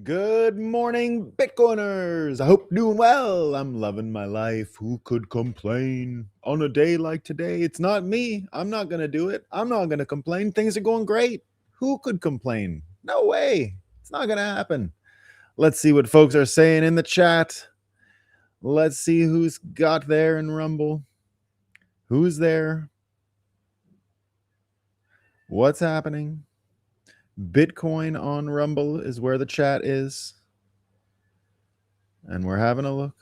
Good morning, Bitcoiners. I hope you're doing well. I'm loving my life. Who could complain on a day like today? It's not me. I'm not going to do it. I'm not going to complain. Things are going great. Who could complain? No way. It's not going to happen. Let's see what folks are saying in the chat. Let's see who's got there in Rumble. Who's there? What's happening? Bitcoin on Rumble is where the chat is. And we're having a look.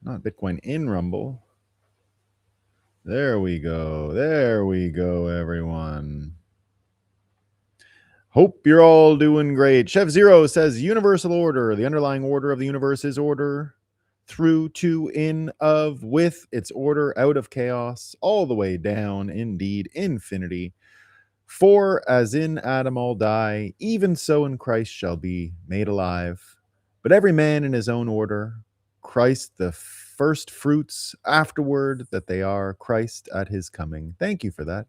Not Bitcoin in Rumble. There we go. There we go, everyone. Hope you're all doing great. Chef Zero says universal order. The underlying order of the universe is order through to in of with its order out of chaos all the way down indeed infinity. For as in Adam all die, even so in Christ shall be made alive. But every man in his own order, Christ the first fruits, afterward that they are Christ at his coming. Thank you for that.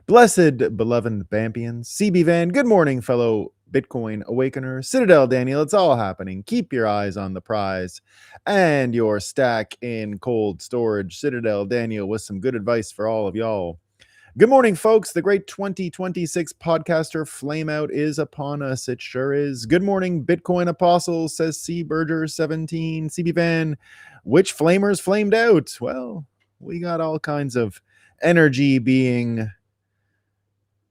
Blessed, beloved Bampians. CB Van, good morning, fellow Bitcoin awakener. Citadel Daniel, it's all happening. Keep your eyes on the prize and your stack in cold storage. Citadel Daniel with some good advice for all of y'all. Good morning, folks. The great 2026 podcaster flameout is upon us. It sure is. Good morning, Bitcoin apostles, says C. Berger 17. CB Van, which flamers flamed out? Well, we got all kinds of energy being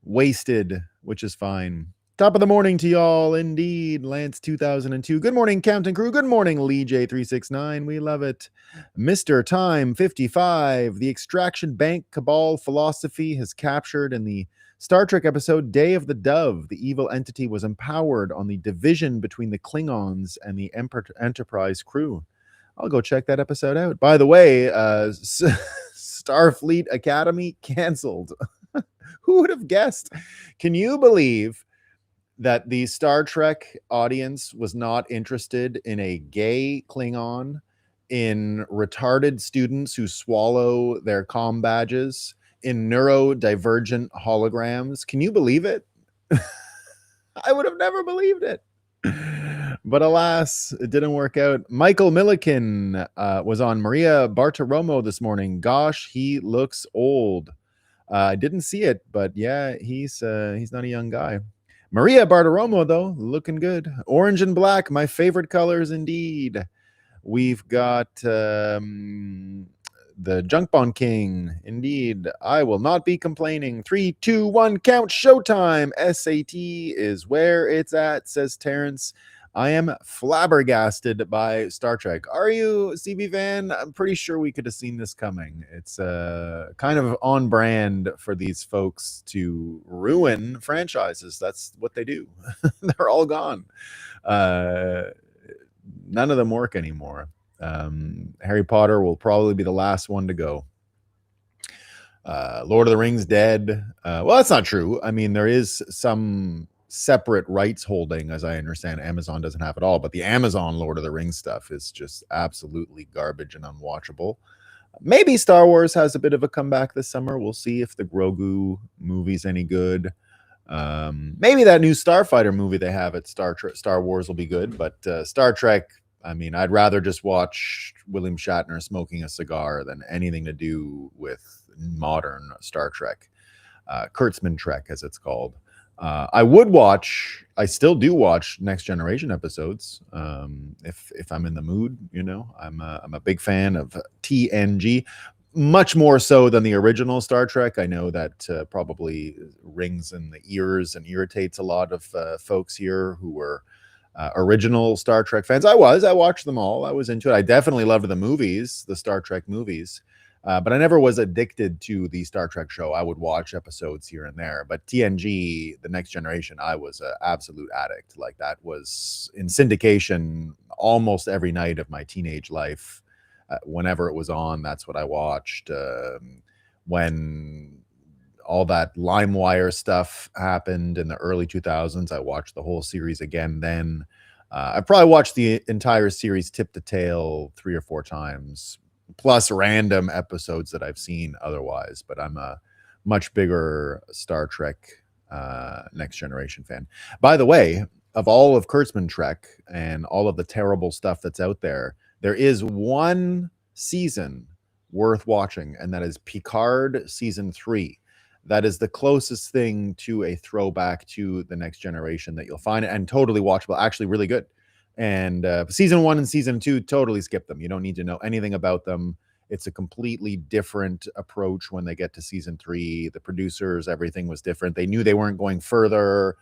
wasted, which is fine. Top of the morning to y'all, indeed. Lance 2002. Good morning, Captain Crew. Good morning, Lee J369. We love it. Mr. Time 55. The extraction bank cabal philosophy has captured in the Star Trek episode Day of the Dove. The evil entity was empowered on the division between the Klingons and the Enterprise crew. I'll go check that episode out. By the way, Starfleet Academy canceled. Who would have guessed? Can you believe that the Star Trek audience was not interested in a gay Klingon, in retarded students who swallow their comm badges, in neurodivergent holograms? Can you believe it? I would have never believed it. But alas, it didn't work out. Michael Milliken was on Maria Bartiromo this morning. Gosh, he looks old. I didn't see it, but yeah, he's not a young guy. Maria Bartiromo, though, looking good. Orange and black, my favorite colors indeed. We've got the Junk Bond King, indeed. I will not be complaining. 3, 2, 1, count, showtime. SAT is where it's at, says Terrence. I am flabbergasted by Star Trek. Are you, CB Van? I'm pretty sure we could have seen this coming. It's kind of on brand for these folks to ruin franchises. That's what they do. They're all gone. None of them work anymore. Harry Potter will probably be the last one to go. Lord of the Rings dead. Well, that's not true. I mean, there is some separate rights holding, as I understand. Amazon doesn't have it all, but the Amazon Lord of the Rings stuff is just absolutely garbage and unwatchable. Maybe Star Wars has a bit of a comeback this summer. We'll see if the Grogu movie's any good. Maybe that new Starfighter movie they have at Star Wars will be good, but Star Trek, I mean, I'd rather just watch William Shatner smoking a cigar than anything to do with modern Star Trek. Kurtzman Trek, as it's called. I still do watch Next Generation episodes. If I'm in the mood, you know, I'm a big fan of TNG, much more so than the original Star Trek. I know that probably rings in the ears and irritates a lot of folks here who were original Star Trek fans. I watched them all. I was into it. I definitely loved the movies, the Star Trek movies. But I never was addicted to the Star Trek show. I would watch episodes here and there. But TNG, The Next Generation, I was an absolute addict. Like, that was in syndication almost every night of my teenage life. Whenever it was on, that's what I watched. When all that LimeWire stuff happened in the early 2000s. I watched the whole series again then. I probably watched the entire series tip to tail 3 or 4 times, plus random episodes that I've seen otherwise. But I'm a much bigger Star Trek Next Generation fan. By the way, of all of Kurtzman Trek and all of the terrible stuff that's out there, there is one season worth watching, and that is Picard season 3. That is the closest thing to a throwback to the Next Generation that you'll find, and totally watchable, actually really good. And season 1 and season 2, totally skip them. You don't need to know anything about them. It's a completely different approach when they get to season 3. The producers, everything was different. They knew they weren't going further.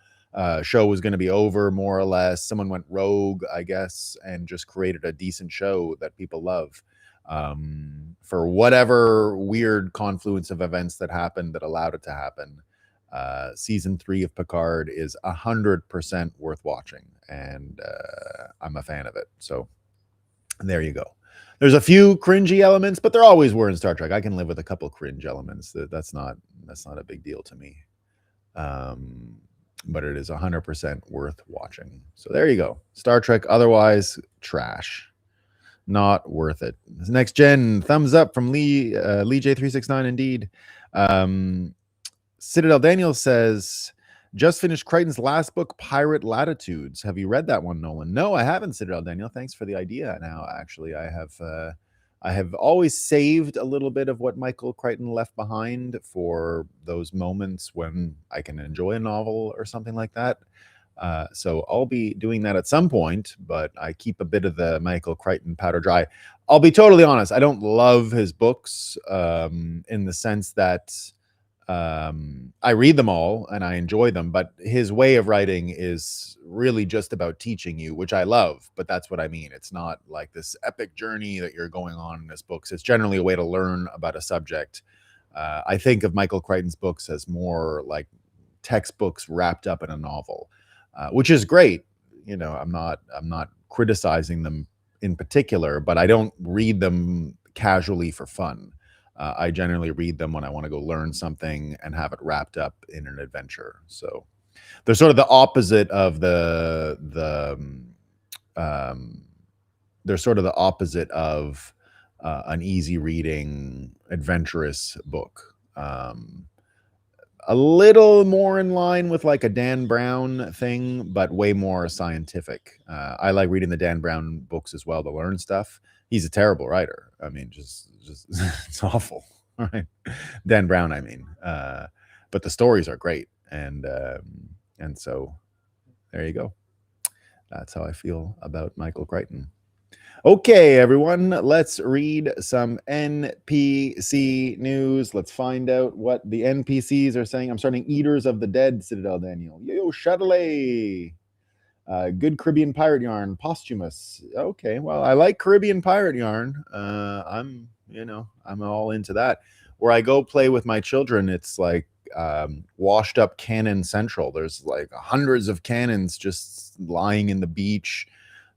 Show was going to be over, more or less. Someone went rogue, I guess, and just created a decent show that people love. For whatever weird confluence of events that happened that allowed it to happen, season 3 of Picard is 100% worth watching, and I'm a fan of it. So there you go. There's a few cringy elements, but there always were in Star Trek. I can live with a couple cringe elements. That's not a big deal to me. But it is 100% worth watching. So there you go. Star Trek, otherwise trash. Not worth it. Next Gen, thumbs up from Lee J369 indeed. Citadel Daniel says, just finished Crichton's last book, Pirate Latitudes. Have you read that one, Nolan? No, I haven't, Citadel Daniel. Thanks for the idea. Now, actually, I have always saved a little bit of what Michael Crichton left behind for those moments when I can enjoy a novel or something like that. So I'll be doing that at some point, but I keep a bit of the Michael Crichton powder dry. I'll be totally honest. I don't love his books in the sense that I read them all and I enjoy them, but his way of writing is really just about teaching you, which I love, but that's what I mean. It's not like this epic journey that you're going on in his books. It's generally a way to learn about a subject. I think of Michael Crichton's books as more like textbooks wrapped up in a novel, which is great. You know, I'm not criticizing them in particular, but I don't read them casually for fun. I generally read them when I want to go learn something and have it wrapped up in an adventure. So they're sort of the opposite of they're sort of the opposite of an easy reading, adventurous book. A little more in line with like a Dan Brown thing, but way more scientific. I like reading the Dan Brown books as well to learn stuff. He's a terrible writer. I mean, just it's awful. All right, Dan Brown, I mean, but the stories are great, and so there you go. That's how I feel about Michael Crichton. Okay, everyone, let's read some NPC news. Let's find out what the NPCs are saying. I'm starting Eaters of the Dead, Citadel Daniel. Yo, Chatelet. Good Caribbean pirate yarn, posthumous. Okay, well, I like Caribbean pirate yarn. I'm all into that. Where I go play with my children, it's like washed up cannon central. There's like hundreds of cannons just lying in the beach,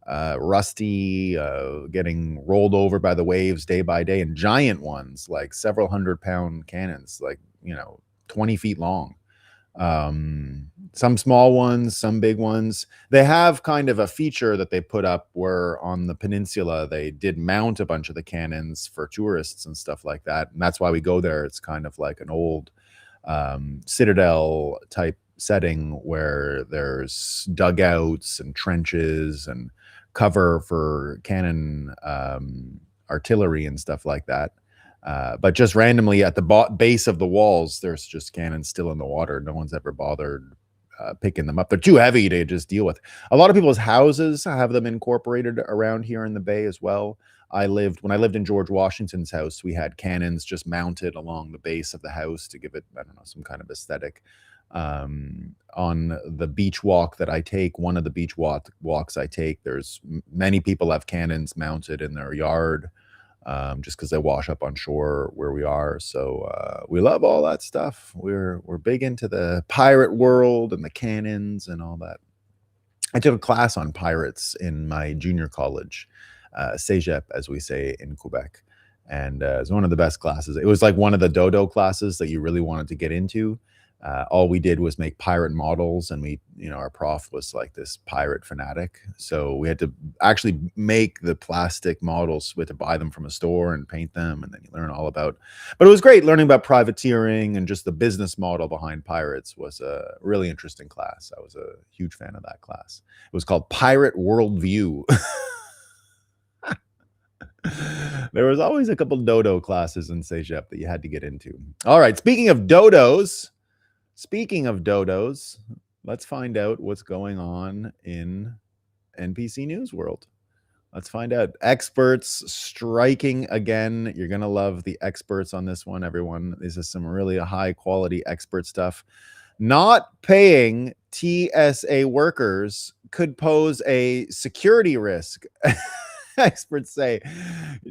rusty, getting rolled over by the waves day by day, and giant ones, like several 100-pound cannons, like 20 feet long. Some small ones, some big ones. They have kind of a feature that they put up where on the peninsula they did mount a bunch of the cannons for tourists and stuff like that, and that's why we go there. It's kind of like an old citadel type setting where there's dugouts and trenches and cover for cannon artillery and stuff like that. But just randomly at the base of the walls, there's just cannons still in the water. No one's ever bothered picking them up. They're too heavy to just deal with. A lot of people's houses have them incorporated around here in the bay as well. When I lived in George Washington's house, we had cannons just mounted along the base of the house to give it, I don't know, some kind of aesthetic. On the beach walk that I take, one of the beach walks I take, there's many people have cannons mounted in their yard. Just because they wash up on shore where we are. So we love all that stuff. We're big into the pirate world and the cannons and all that. I took a class on pirates in my junior college, Cégep, as we say in Quebec. And it was one of the best classes. It was like one of the dodo classes that you really wanted to get into. All we did was make pirate models, and our prof was like this pirate fanatic. So we had to actually make the plastic models. We had to buy them from a store and paint them, and then you learn all about. But it was great learning about privateering and just the business model behind pirates. Was a really interesting class. I was a huge fan of that class. It was called Pirate Worldview. There was always a couple dodo classes in Censorship that you had to get into. All right, speaking of dodos, let's find out what's going on in NPC News World. Let's find out. Experts striking again. You're going to love the experts on this one, everyone. This is some really high quality expert stuff. Not paying TSA workers could pose a security risk. Experts say,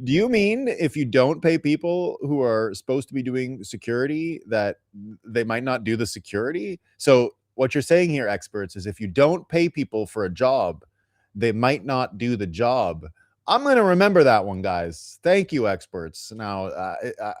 do you mean if you don't pay people who are supposed to be doing security that they might not do the security? So what you're saying here, experts, is if you don't pay people for a job, they might not do the job. I'm going to remember that one, guys. Thank you, experts. Now,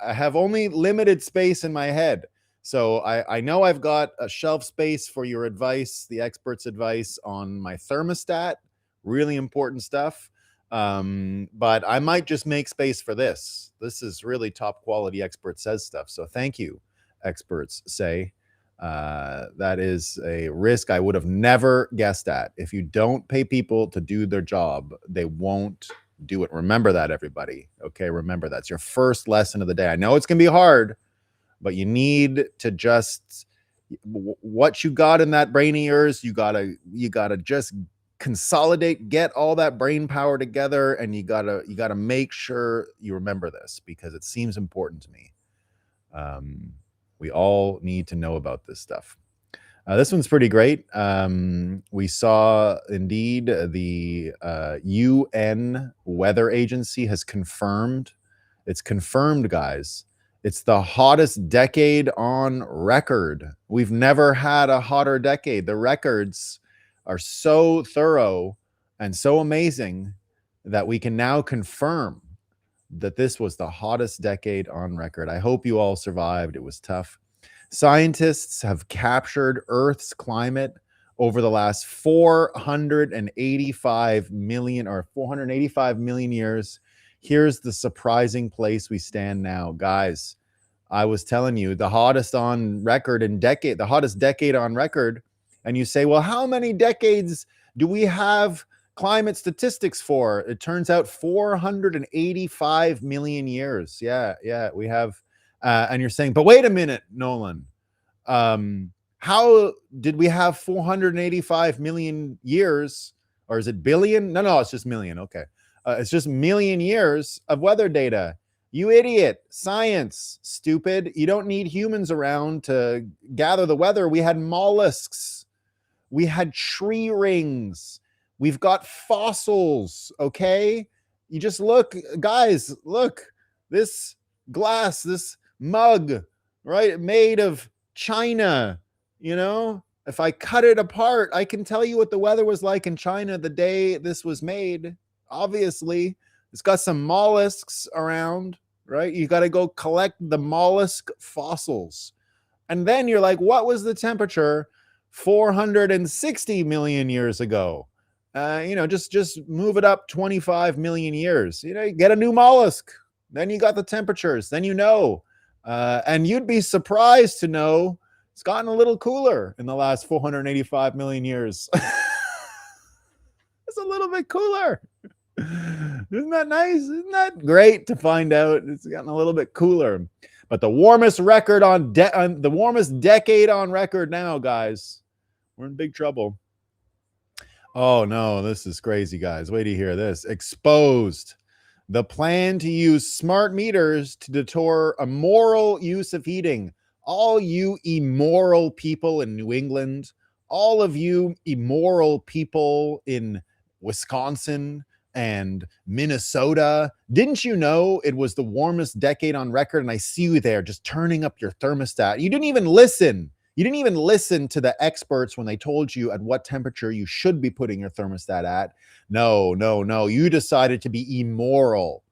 I have only limited space in my head. So I know I've got a shelf space for your advice, the experts' advice on my thermostat. Really important stuff. But I might just make space for this. This is really top quality expert says stuff. So thank you, experts say. That is a risk I would have never guessed at. If you don't pay people to do their job, they won't do it. Remember that, everybody. Okay, remember that's your first lesson of the day. I know it's gonna be hard, but you need to just what you got in that brain of yours. You gotta just consolidate, get all that brain power together, and you gotta make sure you remember this because it seems important to me. We all need to know about this stuff. This one's pretty great. We saw indeed the UN Weather Agency has confirmed. It's confirmed, guys. It's the hottest decade on record. We've never had a hotter decade. The records are so thorough and so amazing that we can now confirm that this was the hottest decade on record. I hope you all survived. It was tough. Scientists have captured Earth's climate over the last 485 million years. Here's the surprising place we stand now, guys. I was telling you the hottest on record in decade, the hottest decade on record. And you say, well, how many decades do we have climate statistics for? It turns out 485 million years. Yeah, we have. And you're saying, but wait a minute, Nolan. How did we have 485 million years? Or is it billion? No, it's just million. Okay. It's just million years of weather data. You idiot. Science, stupid. You don't need humans around to gather the weather. We had mollusks. We had tree rings. We've got fossils, okay? You just look, guys, look. This glass, this mug, right? Made of China, you know? If I cut it apart, I can tell you what the weather was like in China the day this was made. Obviously, it's got some mollusks around, right? You got to go collect the mollusk fossils. And then you're like, what was the temperature 460 million years ago? Just move it up 25 million years. You get a new mollusk. Then you got the temperatures. Then and you'd be surprised to know it's gotten a little cooler in the last 485 million years. It's a little bit cooler. Isn't that nice? Isn't that great to find out? It's gotten a little bit cooler. But the warmest record the warmest decade on record now, guys. We're in big trouble. Oh no, this is crazy, guys. Wait to hear this. Exposed. The plan to use smart meters to deter immoral use of heating. All you immoral people in New England, all of you immoral people in Wisconsin and Minnesota, didn't you know it was the warmest decade on record? And I see you there just turning up your thermostat. You didn't even listen. You didn't even listen to the experts when they told you at what temperature you should be putting your thermostat at. No. You decided to be immoral,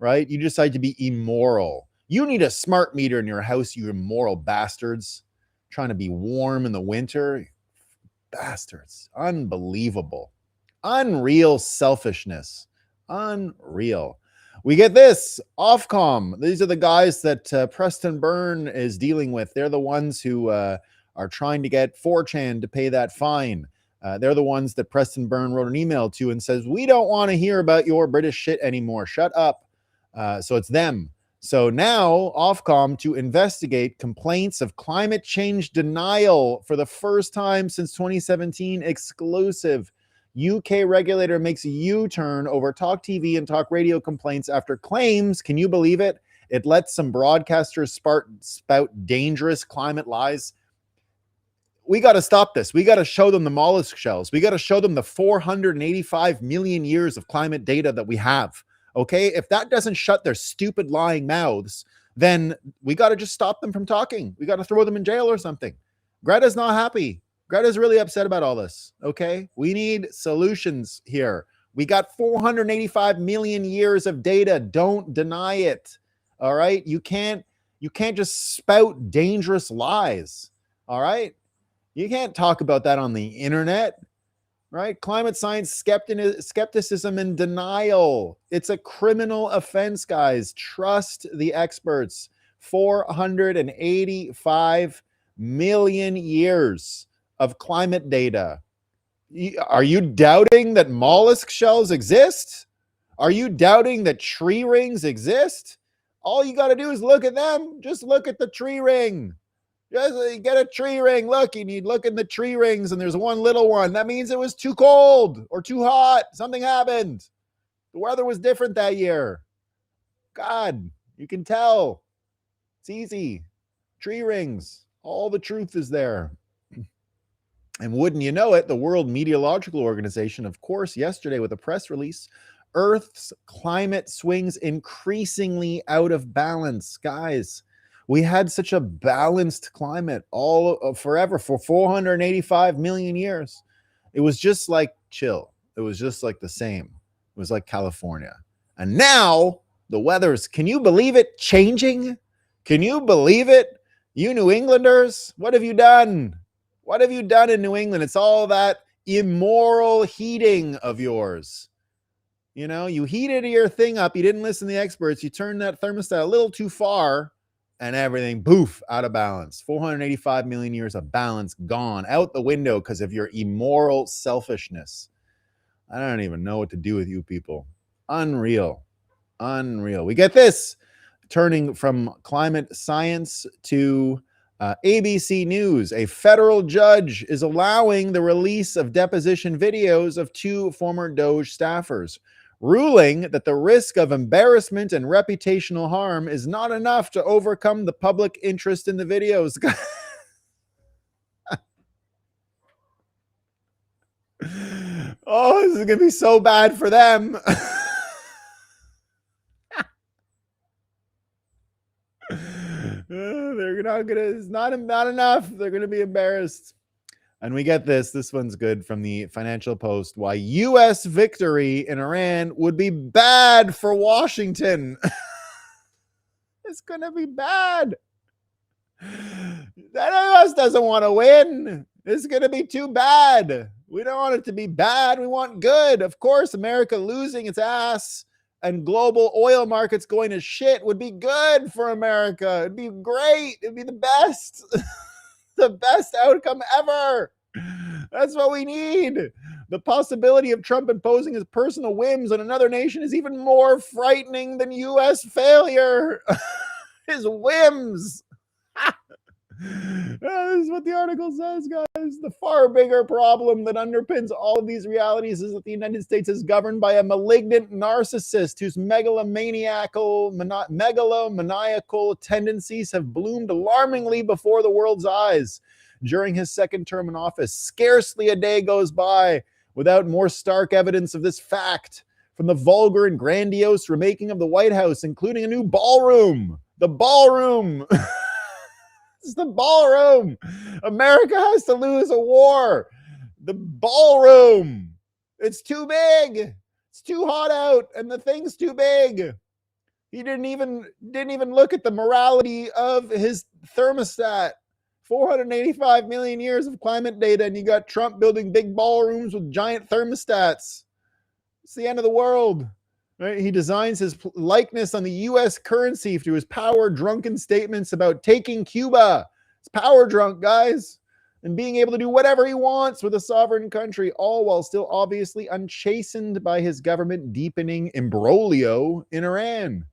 right? You decide to be immoral. You need a smart meter in your house, you immoral bastards. Trying to be warm in the winter. Bastards. Unbelievable. Unreal selfishness. Unreal. We get this, Ofcom. These are the guys that Preston Byrne is dealing with. They're the ones who are trying to get 4chan to pay that fine. They're the ones that Preston Byrne wrote an email to and says, we don't want to hear about your British shit anymore. Shut up. So it's them. So now Ofcom to investigate complaints of climate change denial for the first time since 2017, exclusive. UK regulator makes a U-turn over Talk TV and Talk Radio complaints after claims, can you believe it? It lets some broadcasters spout dangerous climate lies. We got to stop this. We got to show them the mollusk shells. We got to show them the 485 million years of climate data that we have. Okay, if that doesn't shut their stupid lying mouths, then we got to just stop them from talking. We got to throw them in jail or something. Greta's not happy. Greta's really upset about all this. Okay, we need solutions here. We got 485 million years of data. Don't deny it. All right, you can't just spout dangerous lies. All right, you can't talk about that on the internet. Right? Climate science skepticism and denial. It's a criminal offense, guys. Trust the experts. 485 million years of climate data. Are you doubting that mollusk shells exist? Are you doubting that tree rings exist? All you got to do is look at them. Just look at the tree ring. Just get a tree ring. Look, you need look in the tree rings, and there's one little one. That means it was too cold or too hot. Something happened. The weather was different that year. God, you can tell. It's easy. Tree rings. All the truth is there. And wouldn't you know it, the World Meteorological Organization, of course, yesterday with a press release, Earth's climate swings increasingly out of balance. Guys, we had such a balanced climate all forever for 485 million years. It was just like chill. It was just like the same. It was like California. And now the weather's, can you believe it, changing? Can you believe it? You New Englanders, what have you done? What have you done in New England? It's all that immoral heating of yours. You know, you heated your thing up. You didn't listen to the experts. You turned that thermostat a little too far. And everything, poof, out of balance. 485 million years of balance gone out the window because of your immoral selfishness. I don't even know what to do with you people. Unreal. Unreal. We get this. Turning from climate science to ABC News. A federal judge is allowing the release of deposition videos of 2 former Doge staffers, ruling that the risk of embarrassment and reputational harm is not enough to overcome the public interest in the videos. Oh, this is going to be so bad for them. They're not going to, it's not enough. They're going to be embarrassed. And we get this. This one's good from the Financial Post. Why U.S. victory in Iran would be bad for Washington. It's going to be bad. The U.S. doesn't want to win. It's going to be too bad. We don't want it to be bad. We want good. Of course, America losing its ass and global oil markets going to shit would be good for America. It'd be great. It'd be the best. The best outcome ever. That's what we need. The possibility of Trump imposing his personal whims on another nation is even more frightening than U.S. failure. His whims. This is what the article says, guys. The far bigger problem that underpins all of these realities is that the United States is governed by a malignant narcissist whose megalomaniacal tendencies have bloomed alarmingly before the world's eyes. During his second term in office, scarcely a day goes by without more stark evidence of this fact. From the vulgar and grandiose remaking of the White House, including a new ballroom. The ballroom. It's the ballroom. America has to lose a war. The ballroom. It's too big. It's too hot out, and the thing's too big. He didn't even look at the morality of his thermostat. 485 million years of climate data, and you got Trump building big ballrooms with giant thermostats. It's the end of the world. Right? He designs his likeness on the U.S. currency through his power drunken statements about taking Cuba. It's power drunk, guys, and being able to do whatever he wants with a sovereign country, all while still obviously unchastened by his government deepening imbroglio in Iran.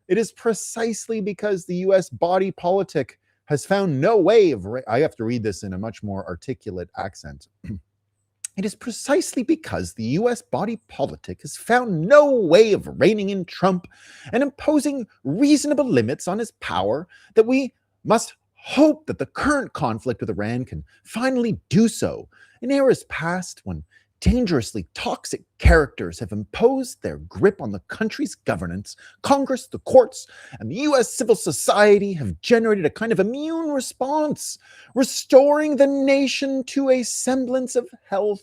It is precisely because the U.S. body politic has found no way of, I have to read this in a much more articulate accent. It is precisely because the U.S. body politic has found no way of reining in Trump and imposing reasonable limits on his power that we must hope that the current conflict with Iran can finally do so. In eras past, when dangerously toxic characters have imposed their grip on the country's governance, Congress, the courts, and the U.S. civil society have generated a kind of immune response, restoring the nation to a semblance of health.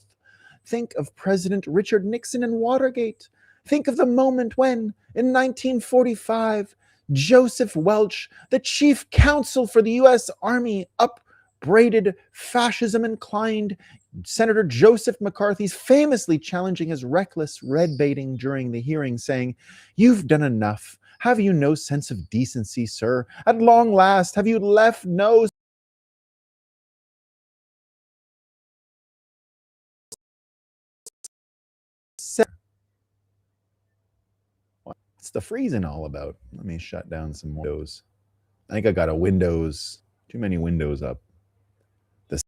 Think of President Richard Nixon and Watergate. Think of the moment when, in 1945, Joseph Welch, the chief counsel for the U.S. Army, upbraided fascism-inclined Senator Joseph McCarthy's famously challenging his reckless red baiting during the hearing, saying, "You've done enough. Have you no sense of decency, sir? At long last, have you left no sense?" What's the freezing all about? Let me shut down some windows. I think I got a Windows, too many windows up. The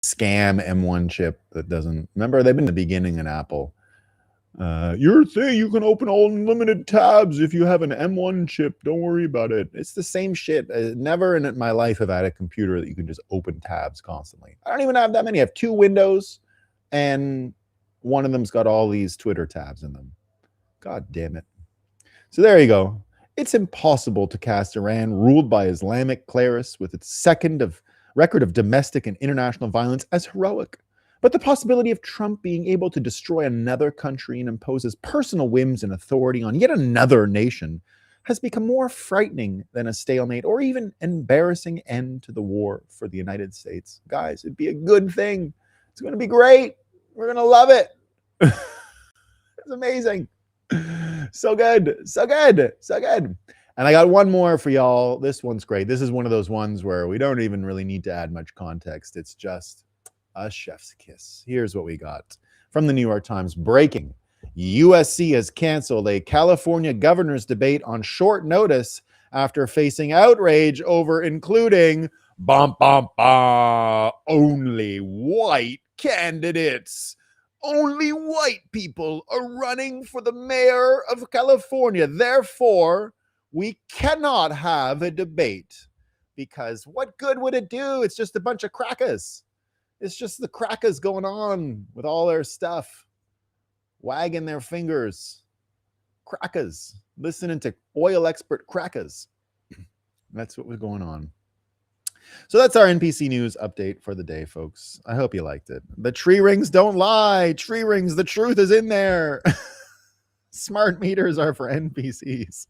scam M1 chip that doesn't, remember, they've been in the beginning in Apple. Your thing, you can open all unlimited tabs if you have an M1 chip. Don't worry about it. It's the same shit. Never in my life have I had a computer that you can just open tabs constantly. I don't even have that many. I have 2 windows, and one of them's got all these Twitter tabs in them. God damn it. So there you go. It's impossible to cast Iran, ruled by Islamic clerics with its record of domestic and international violence, as heroic. But the possibility of Trump being able to destroy another country and impose his personal whims and authority on yet another nation has become more frightening than a stalemate or even embarrassing end to the war for the United States. Guys, it'd be a good thing. It's going to be great. We're going to love it. It's amazing. So good. So good. So good. And I got one more for y'all. This one's great. This is one of those ones where we don't even really need to add much context. It's just a chef's kiss. Here's what we got from the New York Times. Breaking. USC has canceled a California governor's debate on short notice after facing outrage over including only white candidates. Only white people are running for the mayor of California. Therefore, we cannot have a debate because what good would it do? It's just a bunch of crackers. It's just the crackers going on with all their stuff, wagging their fingers. Crackers, listening to oil expert crackers. That's what was going on. So that's our NPC news update for the day, folks. I hope you liked it. The tree rings don't lie. Tree rings, the truth is in there. Smart meters are for NPCs.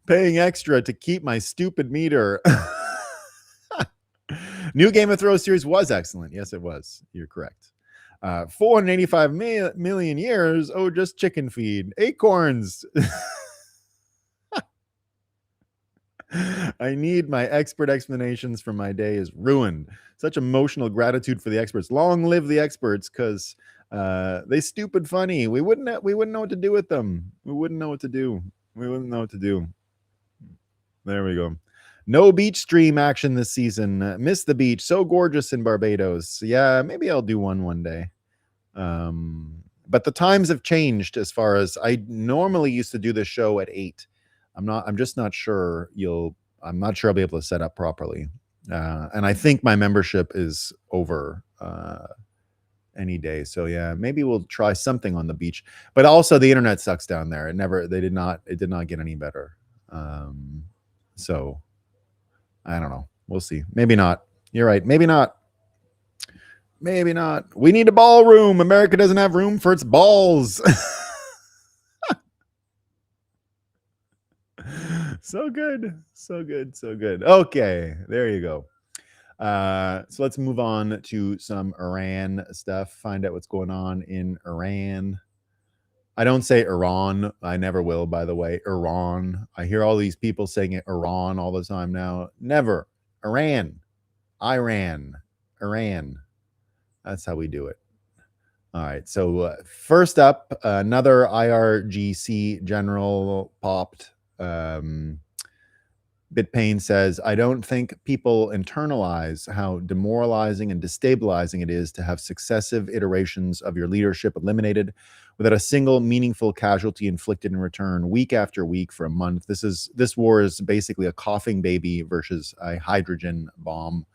Paying extra to keep my stupid meter. New Game of Thrones series was excellent. Yes, it was. You're correct. 485 million years. Oh, just chicken feed. Acorns. I need my expert explanations for my day is ruined. Such emotional gratitude for the experts. Long live the experts, because they stupid funny. We wouldn't know what to do with them. We wouldn't know what to do. There we go. No beach stream action this season. Miss the beach. So gorgeous in Barbados. Yeah, maybe I'll do one day. But the times have changed as far as I normally used to do this show at 8. I'm just not sure I'm not sure I'll be able to set up properly. And I think my membership is over any day. So yeah, maybe we'll try something on the beach. But also the internet sucks down there. It did not get any better. So I don't know. We'll see. Maybe not. You're right. Maybe not. Maybe not. We need a ballroom. America doesn't have room for its balls. So good. So good. So good. Okay. There you go. So let's move on to some Iran stuff, find out what's going on in Iran. I don't say Iran. I never will, by the way. Iran. I hear all these people saying it Iran all the time now. Never. Iran. Iran. Iran. That's how we do it. All right. So first up, another IRGC general popped. BitPain says, I don't think people internalize how demoralizing and destabilizing it is to have successive iterations of your leadership eliminated without a single meaningful casualty inflicted in return week after week for a month. This war is basically a coughing baby versus a hydrogen bomb.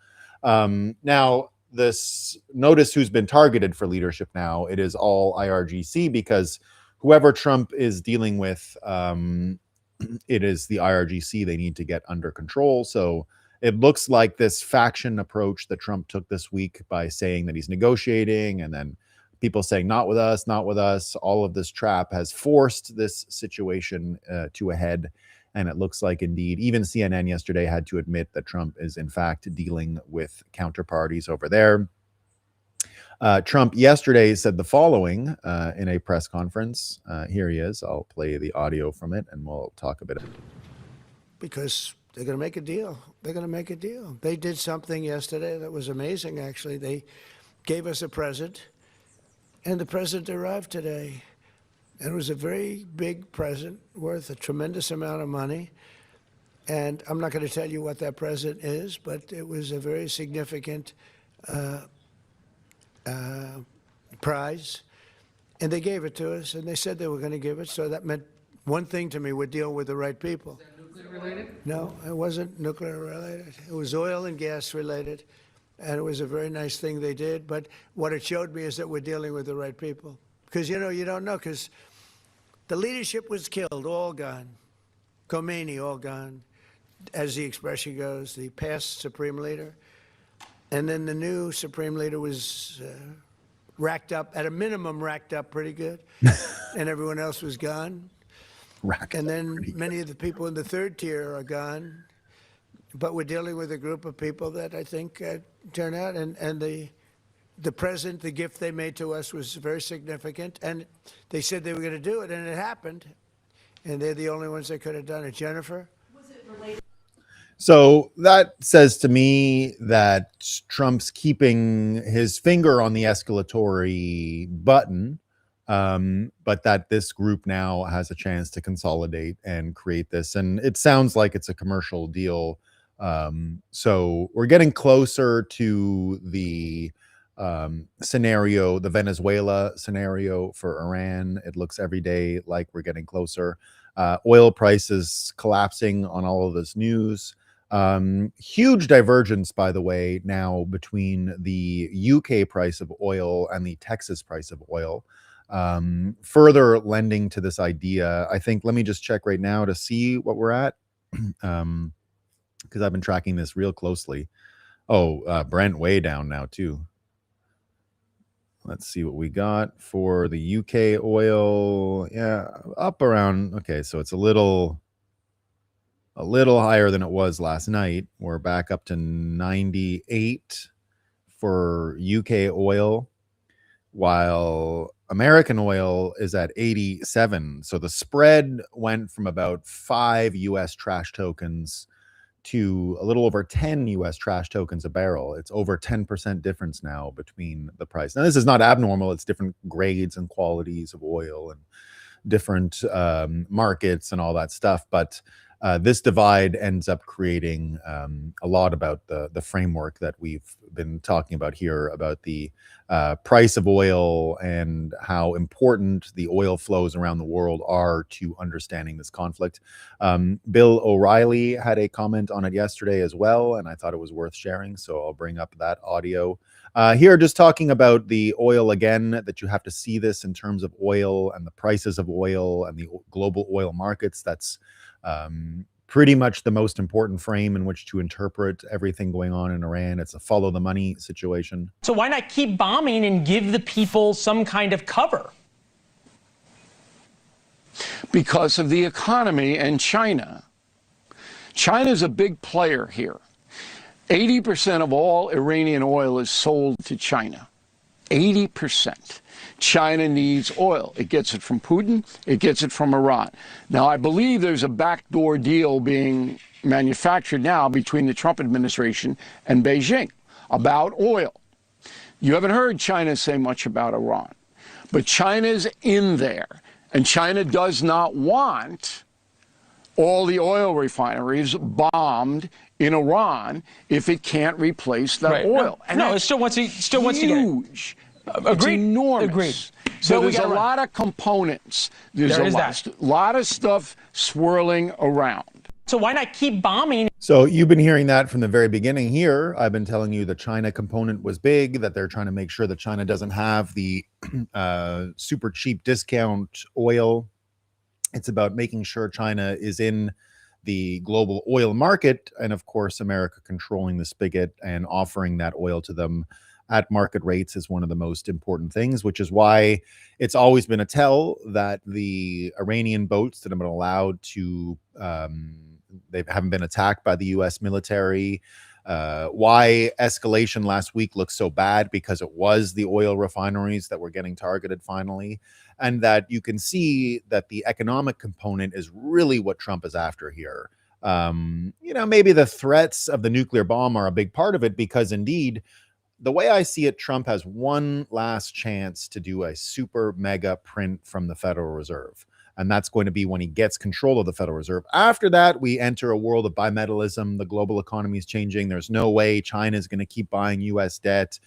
Now, this notice who's been targeted for leadership now, it is all IRGC because whoever Trump is dealing with, it is the IRGC they need to get under control. So it looks like this faction approach that Trump took this week by saying that he's negotiating and then people saying not with us, not with us, all of this trap has forced this situation to a head. And it looks like indeed, even CNN yesterday had to admit that Trump is in fact dealing with counterparties over there. Trump yesterday said the following in a press conference. Here he is. I'll play the audio from it and we'll talk a bit. Because they're going to make a deal. They're going to make a deal. They did something yesterday that was amazing, actually. They gave us a present, and the present arrived today. And it was a very big present worth a tremendous amount of money. And I'm not going to tell you what that present is, but it was a very significant prize. And they gave it to us, and they said they were going to give it. So that meant one thing to me: we're dealing with the right people. Is that nuclear related? No, it wasn't nuclear related. It was oil and gas related. And it was a very nice thing they did. But what it showed me is that we're dealing with the right people. Because, you don't know, because the leadership was killed, all gone. Khomeini, all gone, as the expression goes, the past supreme leader. And then the new supreme leader was racked up, at a minimum, racked up pretty good. And everyone else was gone. And then many of the people in the third tier are gone. But we're dealing with a group of people that I think turn out. And the present, the gift they made to us was very significant. And they said they were going to do it, and it happened. And they're the only ones that could have done it. Jennifer? Was it related? So that says to me that Trump's keeping his finger on the escalatory button, but that this group now has a chance to consolidate and create this. And it sounds like it's a commercial deal. So we're getting closer to the scenario, the Venezuela scenario for Iran. It looks every day like we're getting closer. Oil prices collapsing on all of this news. Huge divergence, by the way, now between the UK price of oil and the Texas price of oil. Further lending to this idea, I think, let me just check right now to see what we're at. Because I've been tracking this real closely. Oh, Brent way down now too. Let's see what we got for the UK oil. Yeah, up around, okay, so it's a little higher than it was last night. We're back up to 98 for UK oil, while American oil is at 87. So the spread went from about 5 US trash tokens to a little over 10 US trash tokens a barrel. It's over 10% difference now between the price. Now, this is not abnormal. It's different grades and qualities of oil and different markets and all that stuff. But this divide ends up creating a lot about the framework that we've been talking about here, about the price of oil and how important the oil flows around the world are to understanding this conflict. Bill O'Reilly had a comment on it yesterday as well, and I thought it was worth sharing, so I'll bring up that audio. Here, just talking about the oil again, that you have to see this in terms of oil and the prices of oil and the global oil markets. That's pretty much the most important frame in which to interpret everything going on in Iran. It's a follow the money situation. So why not keep bombing and give the people some kind of cover? Because of the economy and China. China's a big player here. 80% of all Iranian oil is sold to China. 80%. China needs oil. It gets it from Putin. It gets it from Iran. Now, I believe there's a backdoor deal being manufactured now between the Trump administration and Beijing about oil. You haven't heard China say much about Iran, but China's in there, and China does not want all the oil refineries bombed in Iran if it can't replace that oil. No, it still wants to get it. Huge. Agreed. It's enormous. Agreed. So we there's a gotta run. lot of components. There's There a is lot of stuff swirling around. So why not keep bombing? So you've been hearing that from the very beginning here. I've been telling you the China component was big, that they're trying to make sure that China doesn't have the super cheap discount oil. It's about making sure China is in the global oil market, and of course, America controlling the spigot and offering that oil to them at market rates is one of the most important things, which is why it's always been a tell that the Iranian boats that have been allowed to, they haven't been attacked by the U.S. military. Why escalation last week looked so bad, because it was the oil refineries that were getting targeted finally, and that you can see that the economic component is really what Trump is after here. Maybe the threats of the nuclear bomb are a big part of it, because indeed, the way I see it, Trump has one last chance to do a super mega print from the Federal Reserve. And that's going to be when he gets control of the Federal Reserve. After that, we enter a world of bimetallism. The global economy is changing. There's no way China is going to keep buying U.S. debt.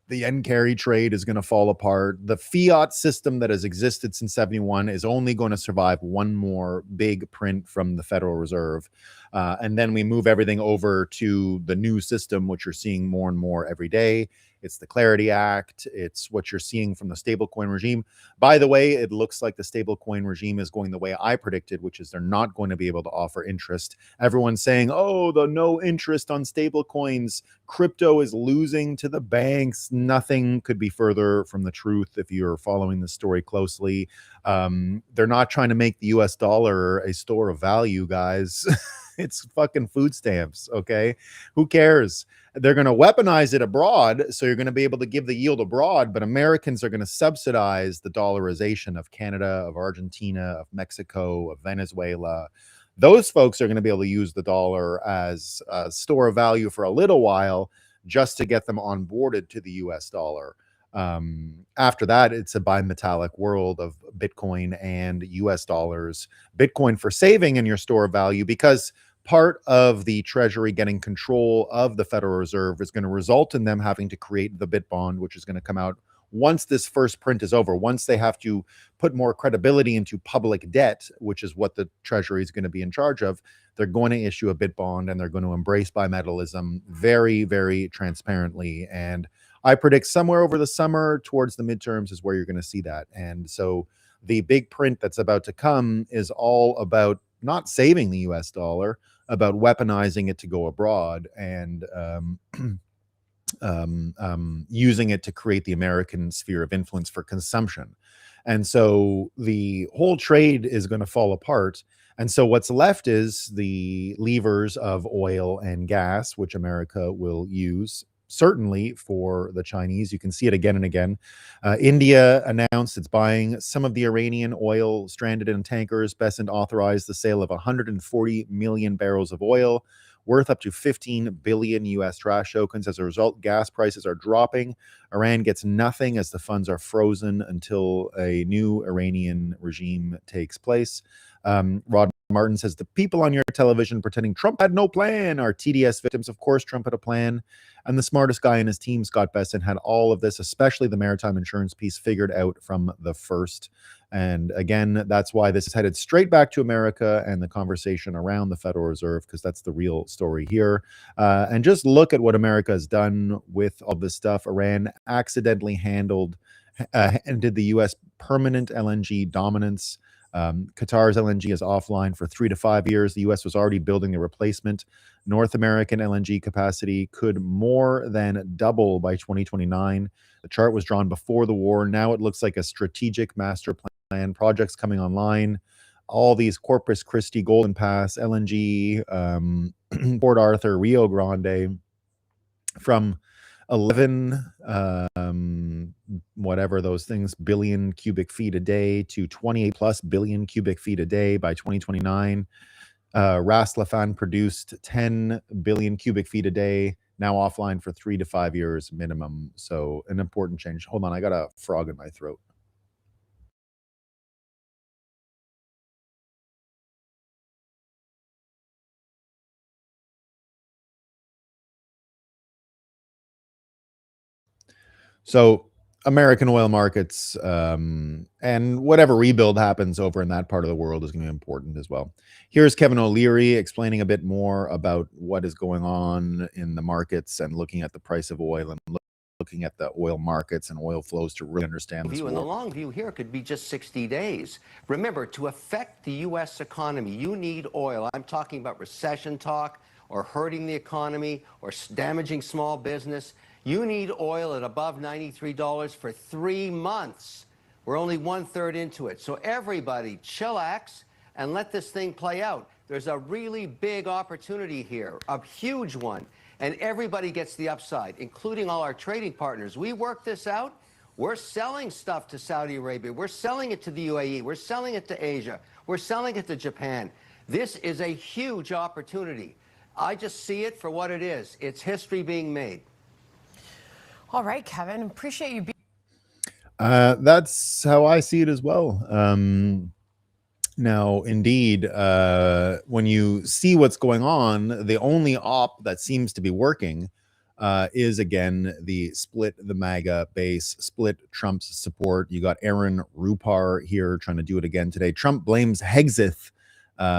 The yen carry trade is going to fall apart. The fiat system that has existed since 71 is only going to survive one more big print from the Federal Reserve. And then we move everything over to the new system, which you're seeing more and more every day. It's the Clarity Act. It's what you're seeing from the stablecoin regime. By the way, it looks like the stablecoin regime is going the way I predicted, which is they're not going to be able to offer interest. Everyone's saying, oh, the no interest on stablecoins. Crypto is losing to the banks. Nothing could be further from the truth if you're following the story closely. They're not trying to make the US dollar a store of value, guys. It's fucking food stamps, okay? Who cares? They're going to weaponize it abroad, so you're going to be able to give the yield abroad, but Americans are going to subsidize the dollarization of Canada, of Argentina, of Mexico, of Venezuela. Those folks are going to be able to use the dollar as a store of value for a little while just to get them onboarded to the US dollar. After that, it's a bimetallic world of Bitcoin and US dollars. Bitcoin for saving in your store of value, because part of the Treasury getting control of the Federal Reserve is going to result in them having to create the Bit Bond, which is going to come out once this first print is over. Once they have to put more credibility into public debt, which is what the Treasury is going to be in charge of, they're going to issue a Bit Bond, and they're going to embrace bimetallism very, very transparently. And I predict somewhere over the summer towards the midterms is where you're going to see that. And so the big print that's about to come is all about not saving the US dollar, about weaponizing it to go abroad and using it to create the American sphere of influence for consumption. And so the whole trade is going to fall apart. And so what's left is the levers of oil and gas, which America will use, certainly for the Chinese. You can see it again and again. India announced it's buying some of the Iranian oil stranded in tankers. Besant authorized the sale of 140 million barrels of oil, worth up to 15 billion US trash tokens. As a result, gas prices are dropping. Iran gets nothing as the funds are frozen until a new Iranian regime takes place. Rod Martin says, the people on your television pretending Trump had no plan are TDS victims. Of course, Trump had a plan. And the smartest guy in his team, Scott Besant, had all of this, especially the maritime insurance piece, figured out from the first. And again, that's why this is headed straight back to America and the conversation around the Federal Reserve, because that's the real story here. And just look at what America has done with all this stuff. Iran accidentally handed the U.S. permanent LNG dominance. Qatar's LNG is offline for 3 to 5 years. The U.S. was already building a replacement. North American LNG capacity could more than double by 2029. The chart was drawn before the war. Now it looks like a strategic master plan. Projects coming online. all these Corpus Christi, Golden Pass, LNG, Port Arthur, Rio Grande, from 11 whatever those things billion cubic feet a day to 28 plus billion cubic feet a day by 2029. Ras Laffan produced 10 billion cubic feet a day, now offline for 3 to 5 years minimum. So an important change. Hold on, I got a frog in my throat. So American oil markets and whatever rebuild happens over in that part of the world is going to be important as well. Here's Kevin O'Leary explaining a bit more about what is going on in the markets and looking at the price of oil and looking at the oil markets and oil flows to really understand this. And the long view here could be just 60 days. Remember, to affect the U.S. economy, you need oil. I'm talking about recession talk or hurting the economy or damaging small business. You need oil at above $93 for 3 months. We're only 1/3 into it. So everybody chillax and let this thing play out. There's a really big opportunity here, a huge one. And everybody gets the upside, including all our trading partners. We work this out. We're selling stuff to Saudi Arabia. We're selling it to the UAE. We're selling it to Asia. We're selling it to Japan. This is a huge opportunity. I just see it for what it is. It's history being made. All right, Kevin, appreciate you being. That's how I see it as well. Now, indeed, when you see what's going on, the only op that seems to be working is, again, the split the MAGA base, split Trump's support. You got Aaron Rupar here trying to do it again today. Trump blames Hexith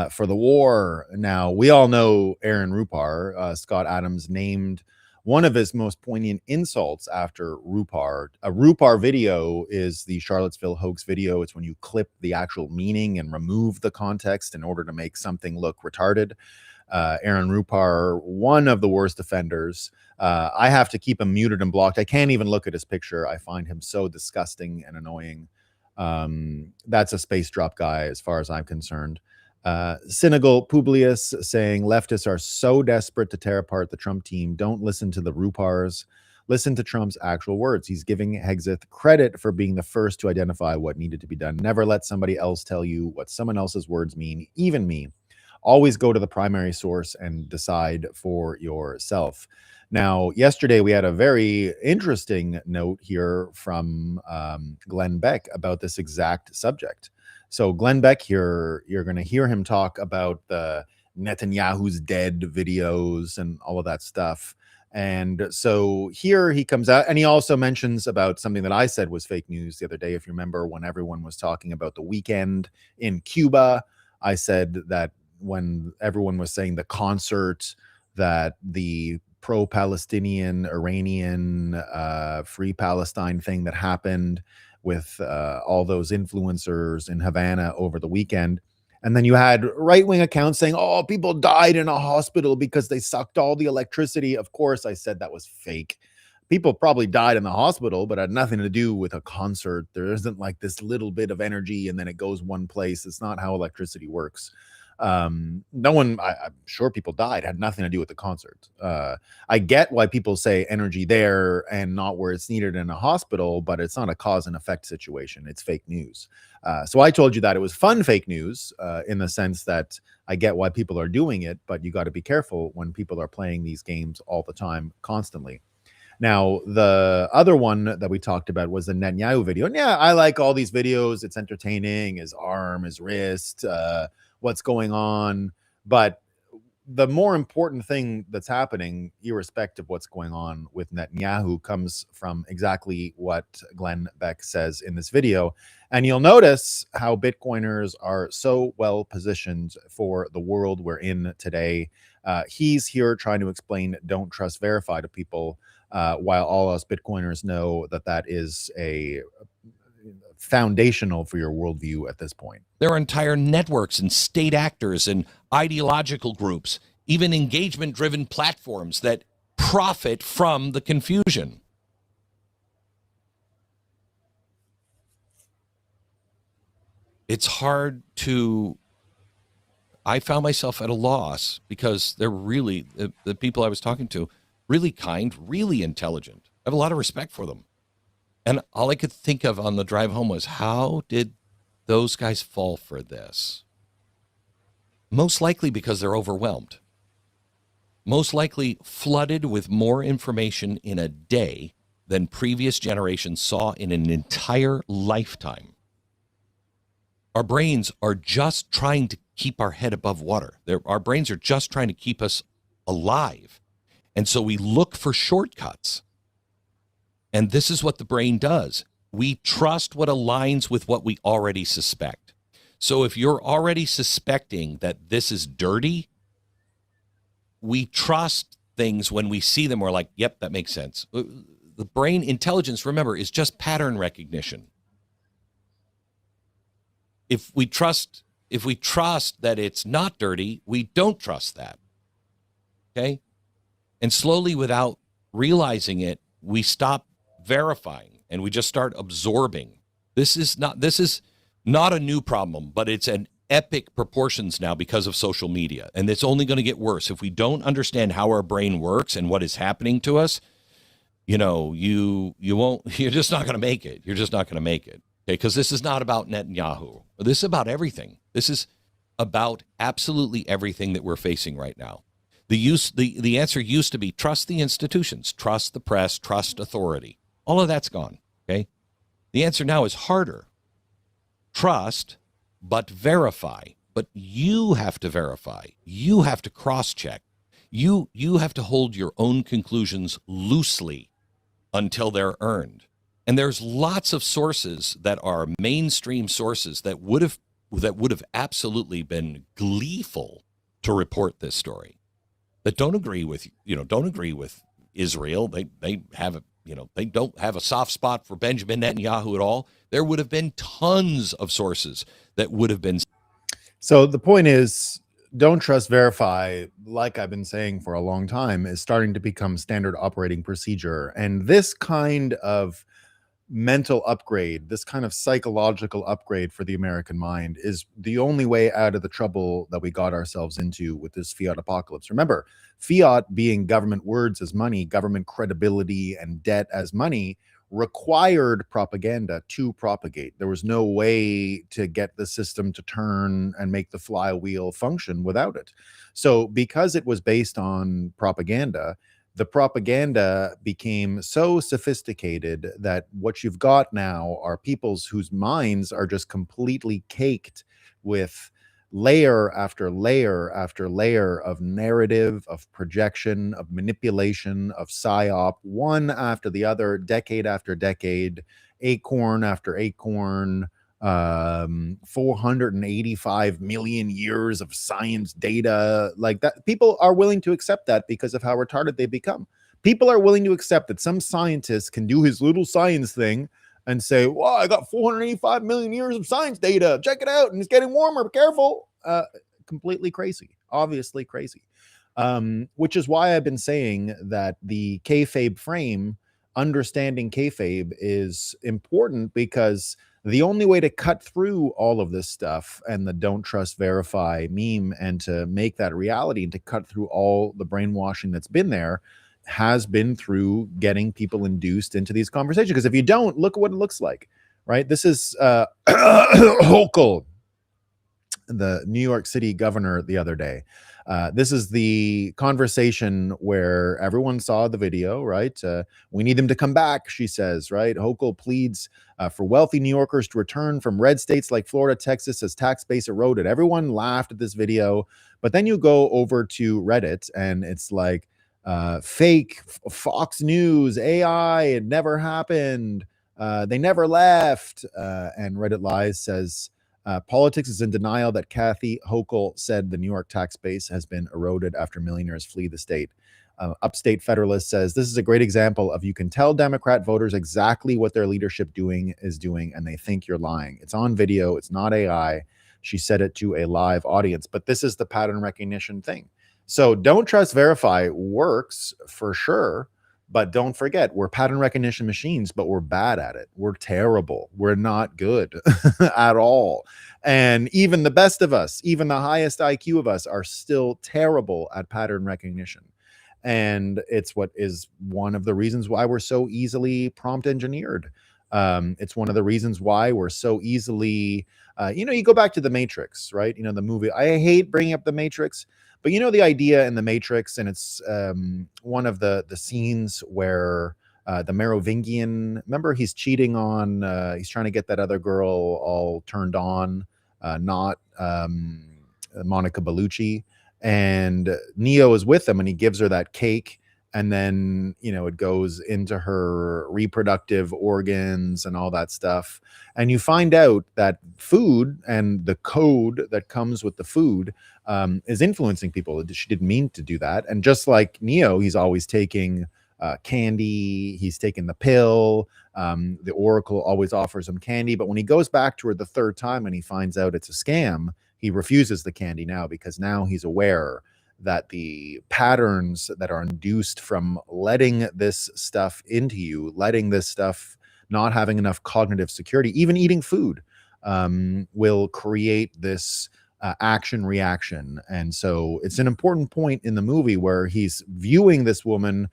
for the war. Now, we all know Aaron Rupar. Scott Adams named one of his most poignant insults after Rupar. A Rupar video is the Charlottesville hoax video. It's when you clip the actual meaning and remove the context in order to make something look retarded. Aaron Rupar, one of the worst offenders. I have to keep him muted and blocked. I can't even look at his picture. I find him so disgusting and annoying. That's a space drop guy as far as I'm concerned. Senegal Publius saying leftists are so desperate to tear apart the Trump team. Don't listen to the Rupars. Listen to Trump's actual words. He's giving Hexith credit for being the first to identify what needed to be done. Never let somebody else tell you what someone else's words mean, even me. Always go to the primary source and decide for yourself. Now, yesterday we had a very interesting note here from Glenn Beck about this exact subject. So Glenn Beck here, you're going to hear him talk about the Netanyahu's dead videos and all of that stuff. And so here he comes out and he also mentions about something that I said was fake news the other day. If you remember, when everyone was talking about the weekend in Cuba, I said that when everyone was saying the concert, that the pro-Palestinian, Iranian, Free Palestine thing that happened with all those influencers in Havana over the weekend. And then you had right-wing accounts saying, oh, people died in a hospital because they sucked all the electricity. Of course, I said that was fake. People probably died in the hospital, but had nothing to do with a concert. There isn't like this little bit of energy and then it goes one place. It's not how electricity works. No one, I'm sure people died, had nothing to do with the concert. I get why people say energy there and not where it's needed in a hospital, but it's not a cause and effect situation. It's fake news. So I told you that it was fun fake news in the sense that I get why people are doing it, but you got to be careful when people are playing these games all the time, constantly. Now, the other one that we talked about was the Netanyahu video. And yeah, I like all these videos. It's entertaining, his arm, his wrist, what's going on. But the more important thing that's happening, irrespective of what's going on with Netanyahu, comes from exactly what Glenn Beck says in this video. And you'll notice how Bitcoiners are so well positioned for the world we're in today. He's here trying to explain don't trust, verify to people, while all us Bitcoiners know that that is a foundational for your worldview at this point. There are entire networks and state actors and ideological groups, even engagement-driven platforms that profit from the confusion. It's hard to I found myself at a loss because they're really, the people I was talking to, really kind, really intelligent. I have a lot of respect for them. And all I could think of on the drive home was, how did those guys fall for this? Most likely because they're overwhelmed. Most likely flooded with more information in a day than previous generations saw in an entire lifetime. Our brains are just trying to keep our head above water. Our brains are just trying to keep us alive. And so we look for shortcuts. And this is what the brain does. We trust what aligns with what we already suspect. So if you're already suspecting that this is dirty, we trust things when we see them. We're like, yep, that makes sense. The brain intelligence, remember, is just pattern recognition. If we trust that it's not dirty, we don't trust that. Okay? And slowly, without realizing it, we stop verifying and we just start absorbing. This is not a new problem, but it's an epic proportions now because of social media. And it's only going to get worse. If we don't understand how our brain works and what is happening to us, you're just not going to make it. You're just not going to make it. Okay, because this is not about Netanyahu. This is about everything. This is about absolutely everything that we're facing right now. The answer used to be trust the institutions, trust the press, trust authority. All of that's gone. Okay, the answer now is harder. Trust, but verify. But you have to verify. You have to cross-check. You have to hold your own conclusions loosely until they're earned. And there's lots of sources that are mainstream sources that would have absolutely been gleeful to report this story, that don't agree with Israel. They don't have a soft spot for Benjamin Netanyahu at all. There would have been tons of sources that would have been. So the point is, don't trust, verify, like I've been saying for a long time, is starting to become standard operating procedure. And this kind of mental upgrade, this kind of psychological upgrade for the American mind is the only way out of the trouble that we got ourselves into with this fiat apocalypse. Remember, fiat being government words as money, government credibility and debt as money, required propaganda to propagate. There was no way to get the system to turn and make the flywheel function without it. So because it was based on propaganda, the propaganda became so sophisticated that what you've got now are peoples whose minds are just completely caked with layer after layer after layer of narrative, of projection, of manipulation, of psyop, one after the other, decade after decade, acorn after acorn, 485 million years of science data like that. People are willing to accept that because of how retarded they become. People are willing to accept that some scientist can do his little science thing and say, wow, I got 485 million years of science data. Check it out. And it's getting warmer. Be careful. Completely crazy. Obviously crazy. Which is why I've been saying that the kayfabe frame, understanding kayfabe, is important, because the only way to cut through all of this stuff and the don't trust, verify meme and to make that reality and to cut through all the brainwashing that's been there has been through getting people induced into these conversations. Because if you don't, look at what it looks like, right? This is Hochul, the New York City governor, the other day. This is the conversation where everyone saw the video, right? We need them to come back, she says, right? Hochul pleads for wealthy New Yorkers to return from red states like Florida, Texas, as tax base eroded. Everyone laughed at this video, but then you go over to Reddit and it's like fake Fox News, AI, it never happened. They never left. And Reddit Lies says, politics is in denial that Kathy Hochul said the New York tax base has been eroded after millionaires flee the state. Upstate Federalist says, this is a great example of you can tell Democrat voters exactly what their leadership is doing, and they think you're lying. It's on video. It's not AI. She said it to a live audience. But this is the pattern recognition thing. So don't trust, verify works for sure But don't forget, we're pattern recognition machines, but we're bad at it. We're terrible. We're not good at all. And even the best of us, even the highest IQ of us, are still terrible at pattern recognition. And it's what is one of the reasons why we're so easily prompt engineered. It's one of the reasons why we're so easily, you go back to the Matrix, right? The movie. I hate bringing up the Matrix, but the idea in the Matrix, and it's one of the scenes where the Merovingian, remember, he's cheating on, he's trying to get that other girl all turned on, not Monica Bellucci, and Neo is with him, and he gives her that cake, and then it goes into her reproductive organs and all that stuff, and you find out that food and the code that comes with the food is influencing people. She didn't mean to do that. And just like Neo, he's always taking candy, he's taking the pill. The Oracle always offers him candy, but when he goes back to her the third time and he finds out it's a scam, he refuses the candy now, because now he's aware that the patterns that are induced from letting this stuff into you, letting this stuff, not having enough cognitive security, even eating food, will create this action reaction. And so it's an important point in the movie where he's viewing this woman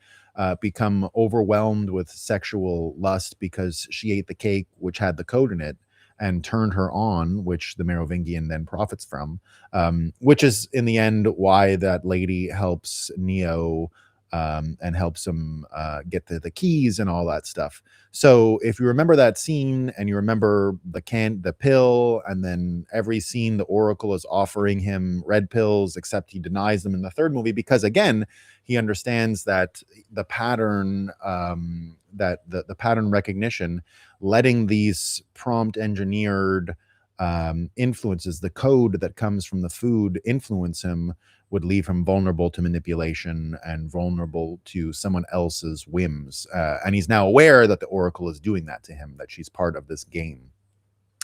become overwhelmed with sexual lust because she ate the cake which had the code in it and turned her on, which the Merovingian then profits from, which is in the end why that lady helps Neo and helps him get the keys and all that stuff. So if you remember that scene, and you remember the pill, and then every scene the Oracle is offering him red pills, except he denies them in the third movie, because again, he understands that the pattern, that the pattern recognition, letting these prompt engineered influences, the code that comes from the food, influence him, would leave him vulnerable to manipulation and vulnerable to someone else's whims. And he's now aware that the Oracle is doing that to him, that she's part of this game.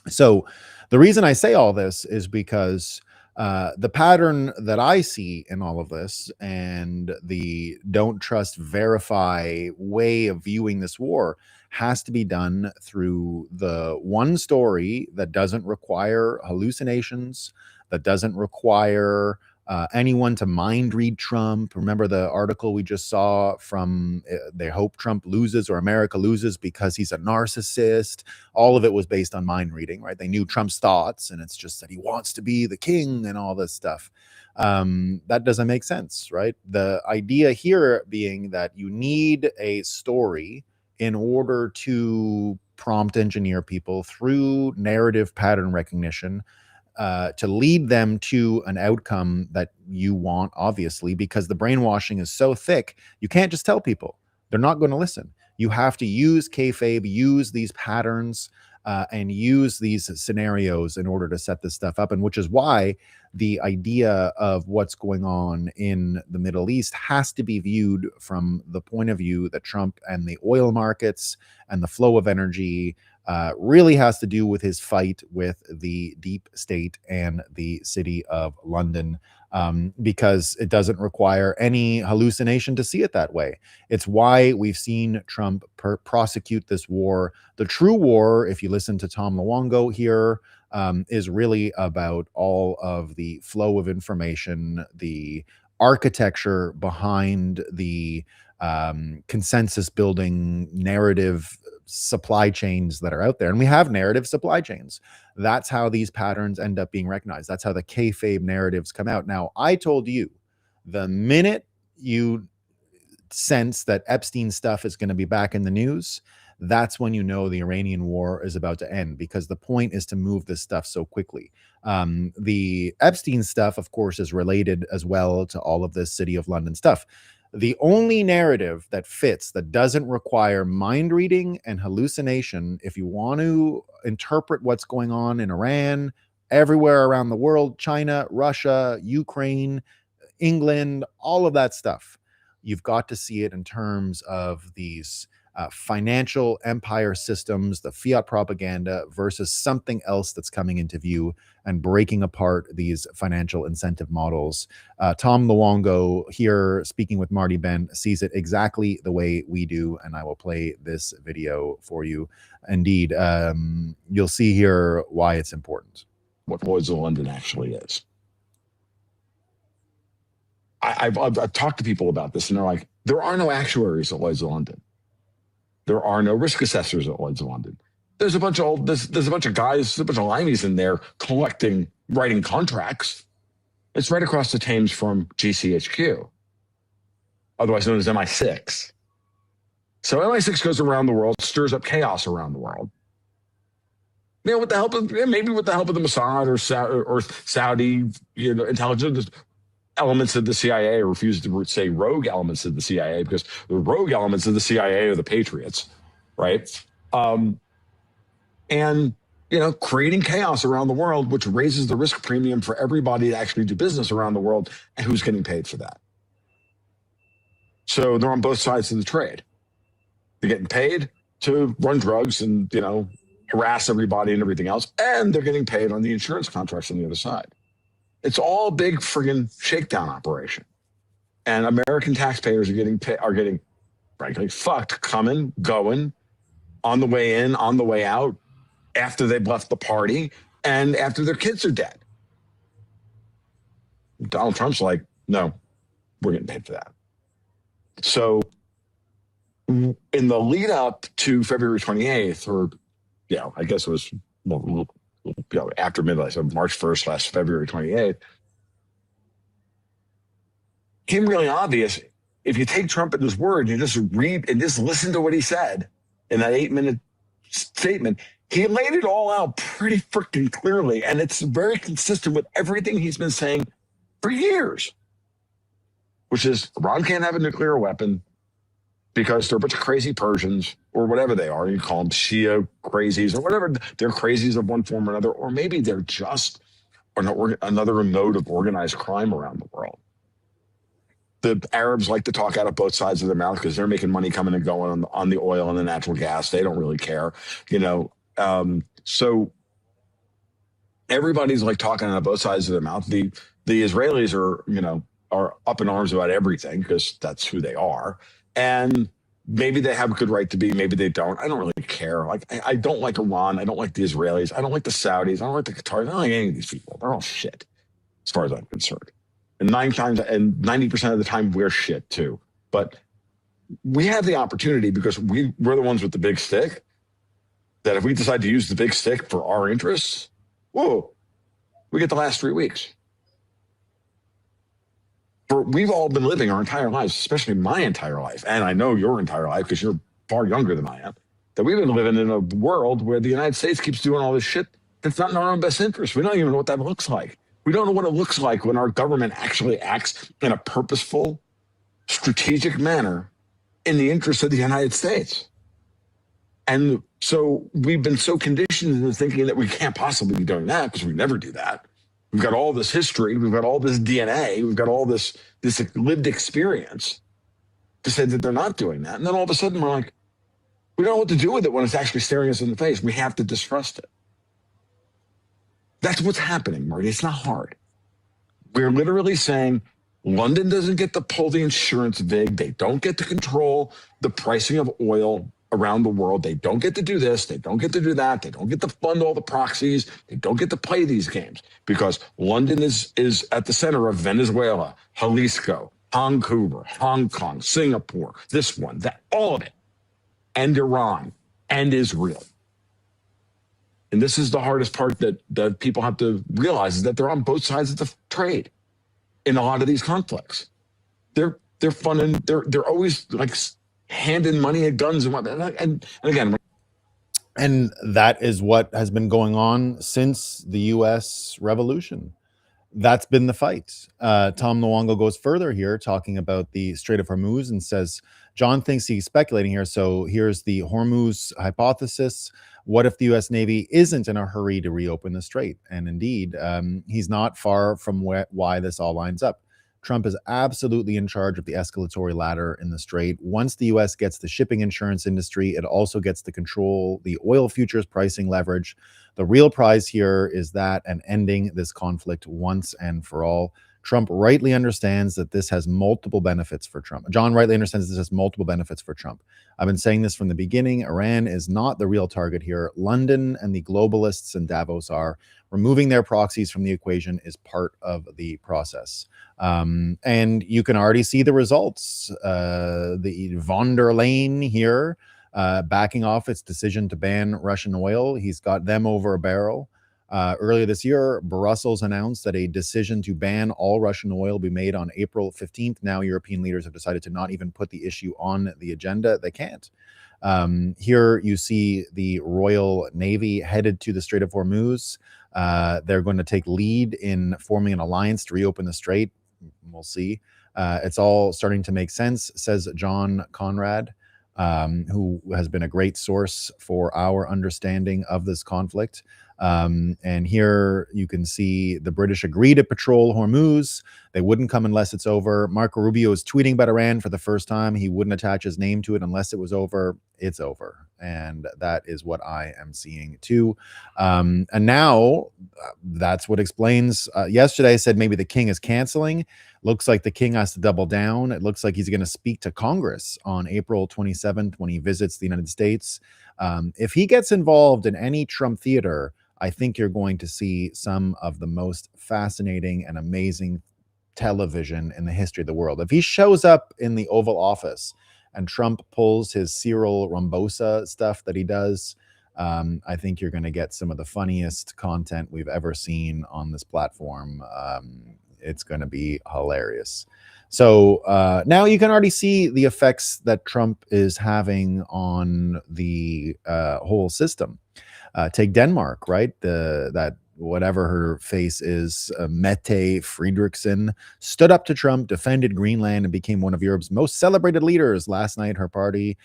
So the reason I say all this is because the pattern that I see in all of this, and the don't trust, verify way of viewing this war, has to be done through the one story that doesn't require hallucinations, that doesn't require anyone to mind read Trump. Remember the article we just saw from they hope Trump loses or America loses because he's a narcissist. All of it was based on mind reading, right? They knew Trump's thoughts, and it's just that he wants to be the king and all this stuff. That doesn't make sense, right? The idea here being that you need a story in order to prompt engineer people through narrative pattern recognition, to lead them to an outcome that you want, obviously, because the brainwashing is so thick, you can't just tell people. They're not going to listen. You have to use kayfabe, use these patterns, and use these scenarios in order to set this stuff up. And which is why the idea of what's going on in the Middle East has to be viewed from the point of view that Trump and the oil markets and the flow of energy really has to do with his fight with the deep state and the city of London, because it doesn't require any hallucination to see it that way. It's why we've seen Trump prosecute this war. The true war, if you listen to Tom Luongo here, is really about all of the flow of information, the architecture behind the consensus building narrative supply chains that are out there. And we have narrative supply chains. That's how these patterns end up being recognized. That's how the kayfabe narratives come out. Now, I told you, the minute you sense that Epstein stuff is going to be back in the news, that's when you know the Iranian war is about to end, because the point is to move this stuff so quickly. The Epstein stuff, of course, is related as well to all of this City of London stuff. The only narrative that fits, that doesn't require mind reading and hallucination, if you want to interpret what's going on in Iran, everywhere around the world, China, Russia, Ukraine, England, all of that stuff, you've got to see it in terms of these financial empire systems, the fiat propaganda versus something else that's coming into view and breaking apart these financial incentive models. Tom Luongo here speaking with Marty Ben sees it exactly the way we do, and I will play this video for you. Indeed, you'll see here why it's important. What Lloyd's of London actually is. I've talked to people about this, and they're like, there are no actuaries at Lloyd's of London. There are no risk assessors at Lloyd's of London. There's a bunch of guys, there's a bunch of limeys in there writing contracts. It's right across the Thames from GCHQ, otherwise known as MI6. So MI6 goes around the world, stirs up chaos around the world. You know, with the help of the Mossad or Saudi, intelligence elements of the CIA. I refuse to say rogue elements of the CIA because the rogue elements of the CIA are the Patriots, right? And creating chaos around the world, which raises the risk premium for everybody to actually do business around the world, and who's getting paid for that. So they're on both sides of the trade. They're getting paid to run drugs and harass everybody and everything else, and they're getting paid on the insurance contracts on the other side. It's all a big friggin' shakedown operation, and American taxpayers are getting frankly fucked, coming, going, on the way in, on the way out, after they've left the party, and after their kids are dead. Donald Trump's like, no, we're getting paid for that. So in the lead up to February 28th, or I guess it was after midnight, so March 1st, last February 28th, became really obvious. If you take Trump at his word, you just read and just listen to what he said in that 8-minute statement, he laid it all out pretty freaking clearly. And it's very consistent with everything he's been saying for years, which is Iran can't have a nuclear weapon because they're a bunch of crazy Persians or whatever they are. You call them Shia crazies or whatever. They're crazies of one form or another, or maybe they're just another mode of organized crime around the world. The Arabs like to talk out of both sides of their mouth because they're making money coming and going on the oil and the natural gas. They don't really care, So everybody's like talking out of both sides of their mouth. The Israelis are up in arms about everything because that's who they are. And maybe they have a good right to be, maybe they don't. I don't really care. Like, I don't like Iran. I don't like the Israelis. I don't like the Saudis. I don't like the Qataris. I don't like any of these people. They're all shit, as far as I'm concerned. And 90% of the time, we're shit too. But we have the opportunity because we're the ones with the big stick, that if we decide to use the big stick for our interests, whoa, we get the last 3 weeks. We've all been living our entire lives, especially my entire life, and I know your entire life because you're far younger than I am, that we've been living in a world where the United States keeps doing all this shit that's not in our own best interest. We don't even know what that looks like. We don't know what it looks like when our government actually acts in a purposeful, strategic manner in the interest of the United States. And so we've been so conditioned into thinking that we can't possibly be doing that because we never do that. We've got all this history. We've got all this DNA. We've got all this lived experience to say that they're not doing that. And then all of a sudden we're like, we don't know what to do with it when it's actually staring us in the face. We have to distrust it. That's what's happening, Marty. It's not hard. We're literally saying London doesn't get to pull the insurance vig. They don't get to control the pricing of oil around the world. They don't get to do this. They don't get to do that. They don't get to fund all the proxies. They don't get to play these games because London is at the center of Venezuela, Jalisco, Vancouver, Hong Kong, Singapore, this one, that, all of it, and Iran and Israel. And this is the hardest part that people have to realize, is that they're on both sides of the trade in a lot of these conflicts. They're funding, they're always like handing money at guns and whatnot. And again, and that is what has been going on since the U.S. Revolution. That's been the fight. Tom Luongo goes further here, talking about the Strait of Hormuz, and says, John thinks he's speculating here. So here's the Hormuz hypothesis. What if the U.S. Navy isn't in a hurry to reopen the strait? And indeed, he's not far from why this all lines up. Trump is absolutely in charge of the escalatory ladder in the Strait. Once the U.S. gets the shipping insurance industry, it also gets to control the oil futures pricing leverage. The real prize here is that and ending this conflict once and for all. Trump rightly understands that this has multiple benefits for Trump. John rightly understands this has multiple benefits for Trump. I've been saying this from the beginning. Iran is not the real target here. London and the globalists in Davos are. Removing their proxies from the equation is part of the process. And you can already see the results. The von der Leyen here backing off its decision to ban Russian oil. He's got them over a barrel. Earlier this year, Brussels announced that a decision to ban all Russian oil will be made on April 15th. Now, European leaders have decided to not even put the issue on the agenda. They can't. Here you see the Royal Navy headed to the Strait of Hormuz. They're going to take lead in forming an alliance to reopen the strait. We'll see. It's all starting to make sense, says John Conrad, who has been a great source for our understanding of this conflict. And here you can see the British agree to patrol Hormuz. They wouldn't come unless it's over. Marco Rubio is tweeting about Iran for the first time. He wouldn't attach his name to it unless it was over. It's over. And that is what I am seeing too. And now that's what explains. Yesterday I said maybe the king is canceling. Looks like the king has to double down. It looks like he's going to speak to Congress on April 27th when he visits the United States. If he gets involved in any Trump theater, I think you're going to see some of the most fascinating and amazing television in the history of the world. If he shows up in the Oval Office and Trump pulls his Cyril Rambosa stuff that he does, I think you're going to get some of the funniest content we've ever seen on this platform. It's going to be hilarious. So now you can already see the effects that Trump is having on the whole system. Take Denmark, right? That whatever her face is, Mette Frederiksen, stood up to Trump, defended Greenland, and became one of Europe's most celebrated leaders. Last night, her party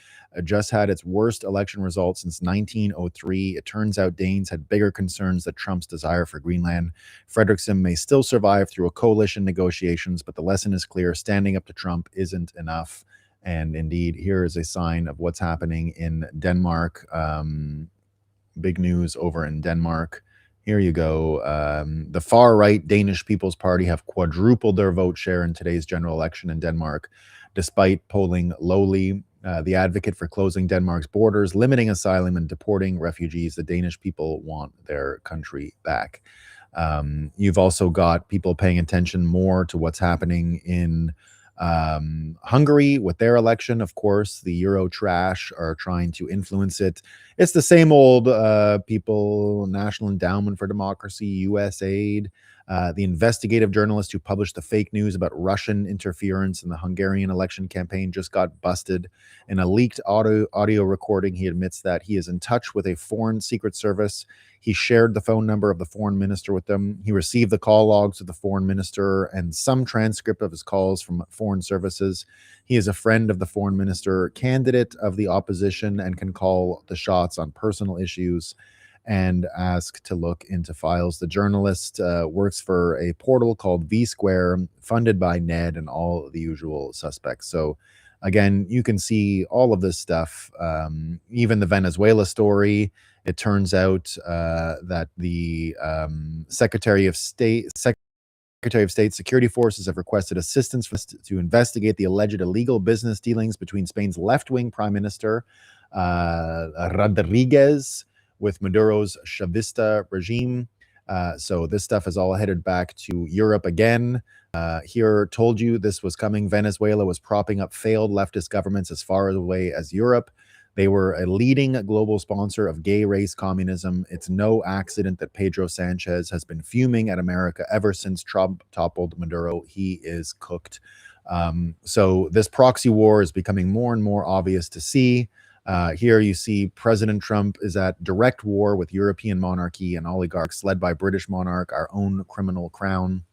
just had its worst election result since 1903. It turns out Danes had bigger concerns than Trump's desire for Greenland. Frederiksen may still survive through a coalition negotiations, but the lesson is clear. Standing up to Trump isn't enough. And indeed, here is a sign of what's happening in Denmark. Big news over in Denmark. Here you go. The far-right Danish People's Party have quadrupled their vote share in today's general election in Denmark, despite polling lowly. The advocate for closing Denmark's borders, limiting asylum, and deporting refugees. The Danish people want their country back. You've also got people paying attention more to what's happening in Hungary with their election. Of course, the Euro trash are trying to influence it. It's the same old people, National Endowment for Democracy, USAID, the investigative journalist who published the fake news about Russian interference in the Hungarian election campaign just got busted. In a leaked audio recording, he admits that he is in touch with a foreign secret service. He shared the phone number of the foreign minister with them. He received the call logs of the foreign minister and some transcript of his calls from foreign services. He is a friend of the foreign minister, candidate of the opposition, and can call the shots on personal issues and ask to look into files. The journalist works for a portal called V-Square, funded by Ned and all the usual suspects. So again, you can see all of this stuff, even the Venezuela story. It turns out that the Secretary of State security forces have requested assistance to investigate the alleged illegal business dealings between Spain's left-wing Prime Minister, Rodriguez, with Maduro's Chavista regime. So this stuff is all headed back to Europe again. Here told you this was coming. Venezuela was propping up failed leftist governments as far away as Europe. They were a leading global sponsor of gay race communism. It's no accident that Pedro Sanchez has been fuming at America ever since Trump toppled Maduro. He is cooked. So this proxy war is becoming more and more obvious to see. Here you see President Trump is at direct war with European monarchy and oligarchs led by British monarch, our own criminal crown.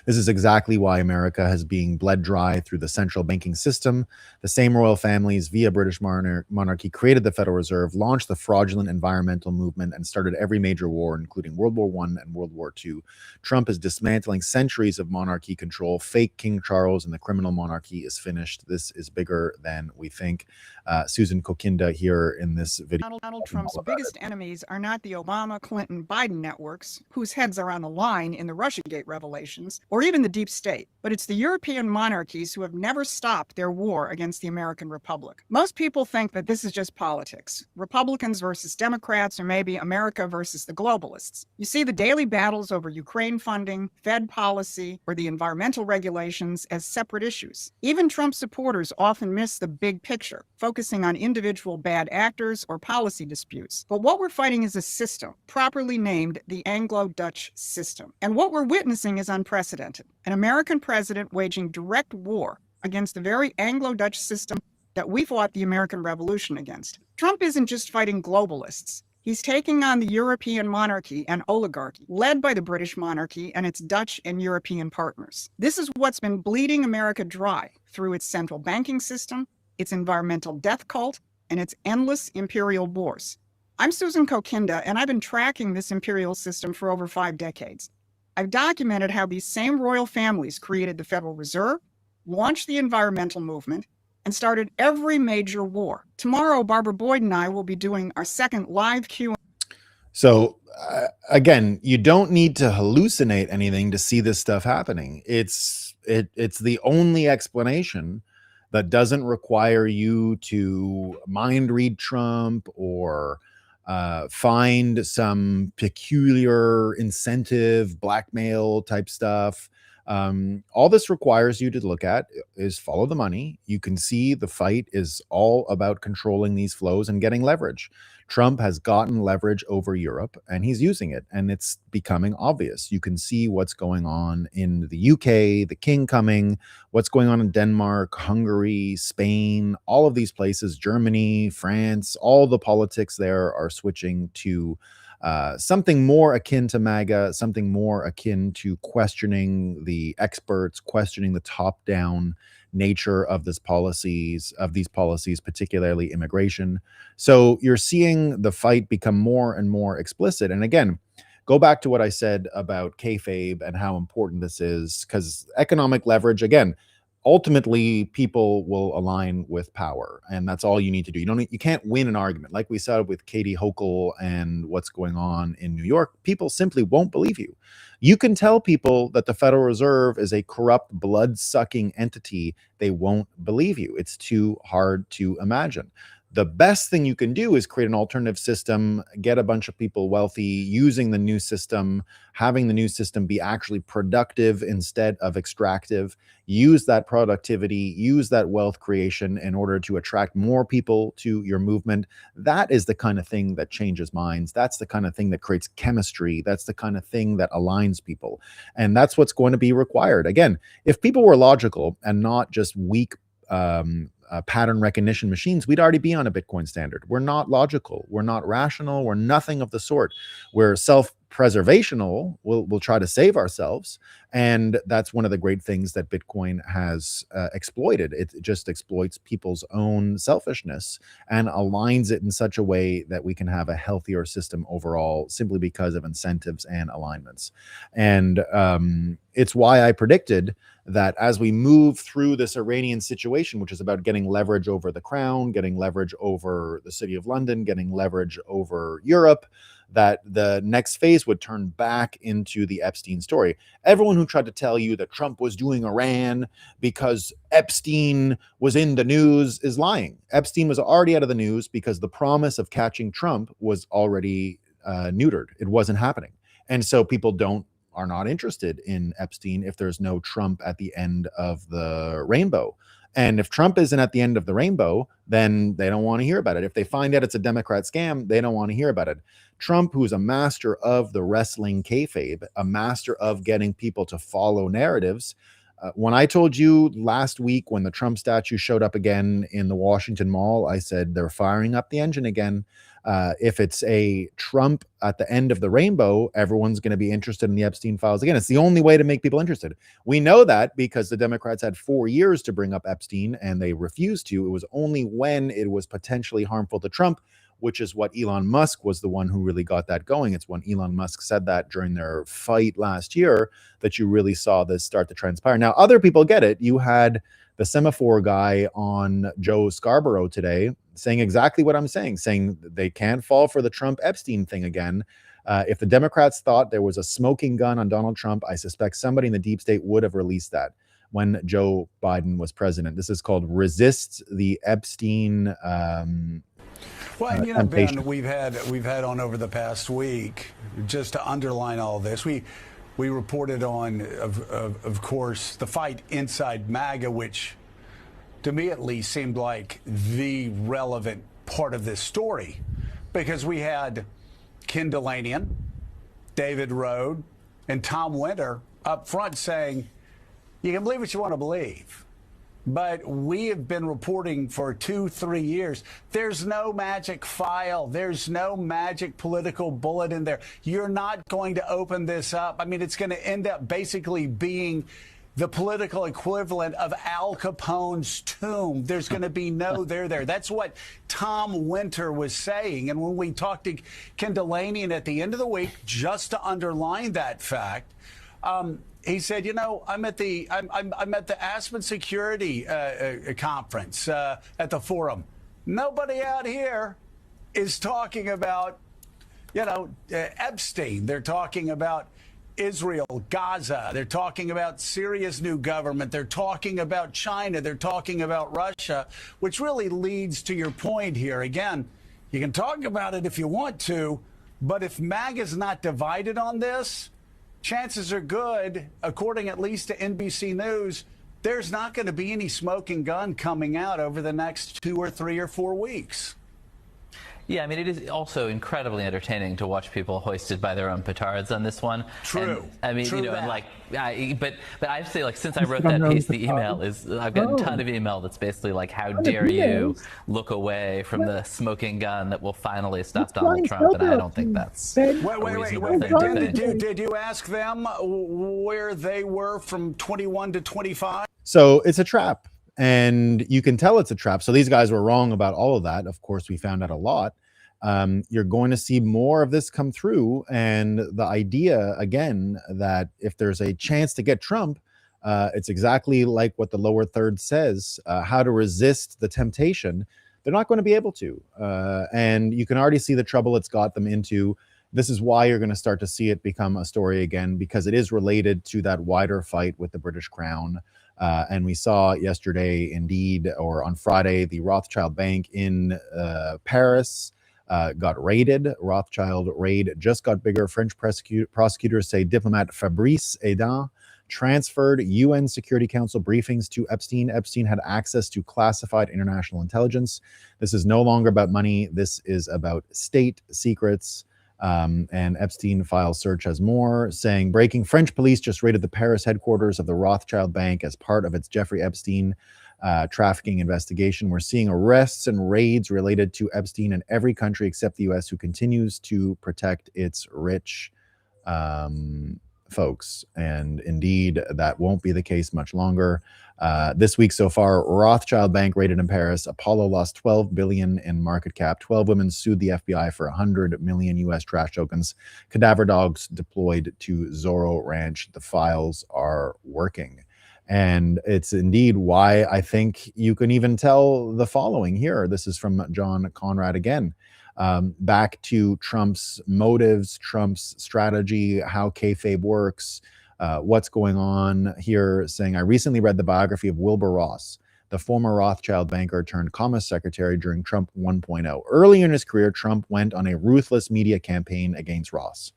This is exactly why America has been bled dry through the central banking system. The same royal families via British monarchy created the Federal Reserve, launched the fraudulent environmental movement, and started every major war, including World War I and World War II. Trump is dismantling centuries of monarchy control. Fake King Charles and the criminal monarchy is finished. This is bigger than we think. Susan Kokinda here in this video. Donald Trump's biggest enemies are not the Obama, Clinton, Biden networks, whose heads are on the line in the Russiagate revelations, or even the deep state, but it's the European monarchies who have never stopped their war against the American Republic. Most people think that this is just politics, Republicans versus Democrats, or maybe America versus the globalists. You see the daily battles over Ukraine funding, Fed policy, or the environmental regulations as separate issues. Even Trump supporters often miss the big picture, focusing on individual bad actors or policy disputes. But what we're fighting is a system, properly named the Anglo-Dutch system. And what we're witnessing is unprecedented. An American president waging direct war against the very Anglo-Dutch system that we fought the American Revolution against. Trump isn't just fighting globalists. He's taking on the European monarchy and oligarchy, led by the British monarchy and its Dutch and European partners. This is what's been bleeding America dry through its central banking system, its environmental death cult, and its endless imperial wars. I'm Susan Kokinda, and I've been tracking this imperial system for over 5 decades. I've documented how these same royal families created the Federal Reserve, launched the environmental movement, and started every major war. Tomorrow, Barbara Boyd and I will be doing our second live Q&A. So again, you don't need to hallucinate anything to see this stuff happening. It's the only explanation that doesn't require you to mind read Trump or find some peculiar incentive, blackmail type stuff. All this requires you to look at is follow the money. You can see the fight is all about controlling these flows and getting leverage. Trump has gotten leverage over Europe and he's using it, and it's becoming obvious. You can see what's going on in the UK, the king coming, what's going on in Denmark, Hungary, Spain, all of these places, Germany, France, all the politics there are switching to something more akin to MAGA, something more akin to questioning the experts, questioning the top-down nature of these policies, particularly immigration. So you're seeing the fight become more and more explicit. And again, go back to what I said about kayfabe and how important this is, because economic leverage, again, ultimately people will align with power, and that's all you need to do. You can't win an argument. Like we said with Katie Hochul and what's going on in New York, people simply won't believe you. You can tell people that the Federal Reserve is a corrupt, blood-sucking entity. They won't believe you. It's too hard to imagine. The best thing you can do is create an alternative system, get a bunch of people wealthy using the new system, having the new system be actually productive instead of extractive. Use that productivity, use that wealth creation in order to attract more people to your movement. That is the kind of thing that changes minds. That's the kind of thing that creates chemistry. That's the kind of thing that aligns people. And that's what's going to be required. Again, if people were logical and not just weak pattern recognition machines, we'd already be on a Bitcoin standard. We're not logical. We're not rational. We're nothing of the sort. We're self-preservational. We'll try to save ourselves. And that's one of the great things that Bitcoin has exploited. It just exploits people's own selfishness and aligns it in such a way that we can have a healthier system overall, simply because of incentives and alignments. And it's why I predicted that as we move through this Iranian situation, which is about getting leverage over the crown, getting leverage over the city of London, getting leverage over Europe, that the next phase would turn back into the Epstein story. Everyone who tried to tell you that Trump was doing Iran because Epstein was in the news is lying. Epstein was already out of the news because the promise of catching Trump was already neutered. It wasn't happening. And so people are not interested in Epstein if there's no Trump at the end of the rainbow. And if Trump isn't at the end of the rainbow, then they don't want to hear about it. If they find out it's a Democrat scam, they don't want to hear about it. Trump, who's a master of the wrestling kayfabe, a master of getting people to follow narratives. When I told you last week when the Trump statue showed up again in the Washington Mall, I said they're firing up the engine again. If it's a Trump at the end of the rainbow, everyone's going to be interested in the Epstein files again. It's the only way to make people interested. We know that because the Democrats had 4 years to bring up Epstein and they refused to. It was only when it was potentially harmful to Trump, which is what Elon Musk was the one who really got that going. It's when Elon Musk said that during their fight last year that you really saw this start to transpire. Now, other people get it. You had the semaphore guy on Joe Scarborough today saying exactly what I'm saying they can't fall for the Trump Epstein thing again. If the Democrats thought there was a smoking gun on Donald Trump, I suspect somebody in the deep state would have released that when Joe Biden was president. This is called resist the Epstein. Well, and you know, Ben, we've had on over the past week, just to underline all this, we reported on, of course, the fight inside MAGA, which to me at least seemed like the relevant part of this story, because we had Ken Delanian, David Rode, and Tom Winter up front saying, you can believe what you want to believe, but we have been reporting for 2-3 years. There's no magic file. There's no magic political bullet in there. You're not going to open this up. I mean, it's going to end up basically being the political equivalent of Al Capone's tomb. There's going to be no there there. That's what Tom Winter was saying. And when we talked to Ken Delanian at the end of the week, just to underline that fact, he said, you know, I'm at the Aspen Security conference at the Forum. Nobody out here is talking about, you know, Epstein. They're talking about Israel, Gaza. They're talking about Syria's new government. They're talking about China. They're talking about Russia, which really leads to your point here. Again, you can talk about it if you want to, but if MAGA's not divided on this, chances are good, according at least to NBC News, there's not going to be any smoking gun coming out over the next 2 or 3 or 4 weeks. Yeah, I mean, it is also incredibly entertaining to watch people hoisted by their own petards on this one. True. And, I mean, True you know, that. and like, but I have to say, like, since I wrote that piece, the email is, I've gotten a ton of email that's basically like, how dare you look away from the smoking gun that will finally stop Donald Trump, and I don't think that's Wait. Did you ask them where they were from 21 to 25? So it's a trap. And you can tell it's a trap. So these guys were wrong about all of that. Of course, we found out a lot. You're going to see more of this come through. And the idea, again, that if there's a chance to get Trump, it's exactly like what the lower third says, how to resist the temptation. They're not going to be able to. And you can already see the trouble it's got them into. This is why you're going to start to see it become a story again, because it is related to that wider fight with the British Crown. And we saw yesterday, indeed, or on Friday, the Rothschild Bank in Paris got raided. Rothschild raid just got bigger. French prosecutors say diplomat Fabrice Aidin transferred UN Security Council briefings to Epstein. Epstein had access to classified international intelligence. This is no longer about money. This is about state secrets. And Epstein file search has more, saying breaking French police just raided the Paris headquarters of the Rothschild Bank as part of its Jeffrey Epstein trafficking investigation. We're seeing arrests and raids related to Epstein in every country except the US, who continues to protect its rich folks. And indeed, that won't be the case much longer. This week so far, Rothschild Bank raided in Paris. Apollo lost 12 billion in market cap. 12 women sued the FBI for 100 million US trash tokens. Cadaver dogs deployed to Zorro Ranch. The files are working. And it's indeed why I think you can even tell the following here. This is from John Conrad again. Back to Trump's motives, Trump's strategy, how kayfabe works, what's going on here, saying, I recently read the biography of Wilbur Ross, the former Rothschild banker turned Commerce Secretary during Trump 1.0. Early in his career, Trump went on a ruthless media campaign against Ross.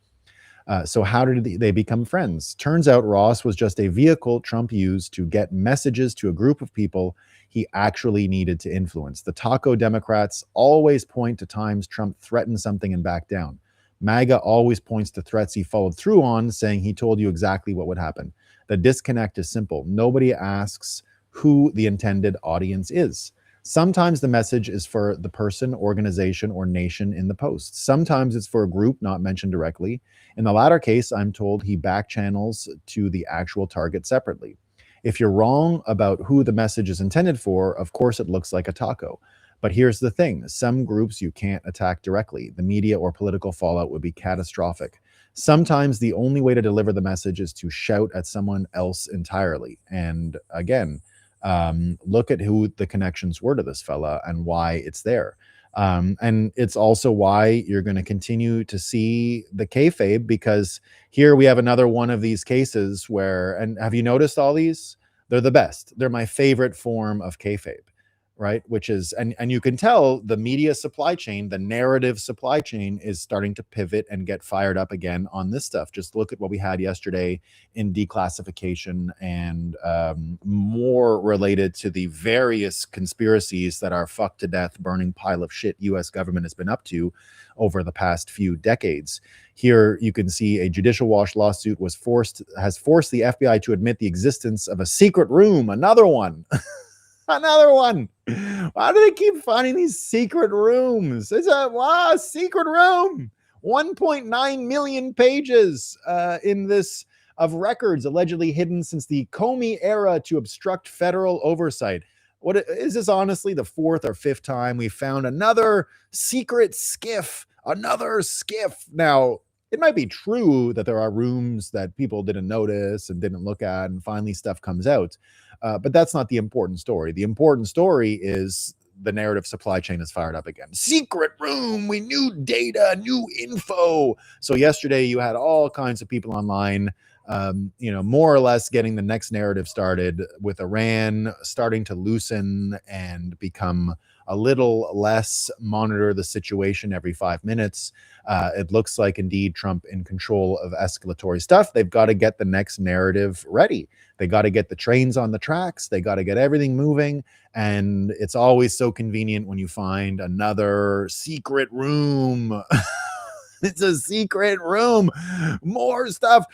So how did they become friends? Turns out Ross was just a vehicle Trump used to get messages to a group of people he actually needed to influence. The taco Democrats always point to times Trump threatened something and backed down. MAGA always points to threats he followed through on, saying he told you exactly what would happen. The disconnect is simple. Nobody asks who the intended audience is. Sometimes the message is for the person, organization, or nation in the post. Sometimes it's for a group not mentioned directly. In the latter case, I'm told he back channels to the actual target separately. If you're wrong about who the message is intended for, of course it looks like a taco. But here's the thing, some groups you can't attack directly. The media or political fallout would be catastrophic. Sometimes the only way to deliver the message is to shout at someone else entirely. And again, look at who the connections were to this fella and why it's there. And it's also why you're going to continue to see the kayfabe, because here we have another one of these cases where, and have you noticed all these? They're the best. They're my favorite form of kayfabe, right? Which is, and you can tell the media supply chain, the narrative supply chain is starting to pivot and get fired up again on this stuff. Just look at what we had yesterday in declassification and more related to the various conspiracies that our fucked to death burning pile of shit US government has been up to over the past few decades. Here you can see a judicial wash lawsuit has forced the FBI to admit the existence of a secret room, another one. Another one. Why do they keep finding these secret rooms? It's a secret room. 1.9 million pages in this of records allegedly hidden since the Comey era to obstruct federal oversight. What is this? Honestly, the 4th or 5th time we found another secret skiff. Another skiff. Now, it might be true that there are rooms that people didn't notice and didn't look at, and finally stuff comes out. But that's not the important story. The important story is the narrative supply chain is fired up again. Secret room, we knew data, new info. So yesterday you had all kinds of people online, more or less getting the next narrative started, with Iran starting to loosen and become a little less monitor the situation every 5 minutes. It looks like indeed Trump in control of escalatory stuff. They've got to get the next narrative ready. They got to get the trains on the tracks. They got to get everything moving. And it's always so convenient when you find another secret room. It's a secret room. More stuff.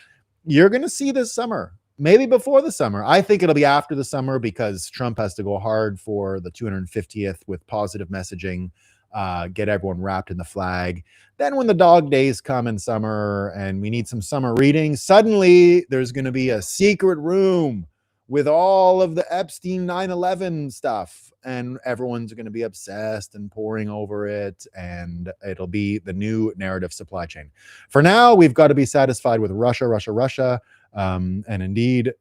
You're going to see this summer. Maybe before the summer. I think it'll be after the summer, because Trump has to go hard for the 250th with positive messaging, get everyone wrapped in the flag. Then when the dog days come in summer and we need some summer reading, suddenly there's going to be a secret room with all of the Epstein 9/11 stuff, and everyone's going to be obsessed and poring over it, and it'll be the new narrative supply chain. For now, we've got to be satisfied with Russia. And indeed,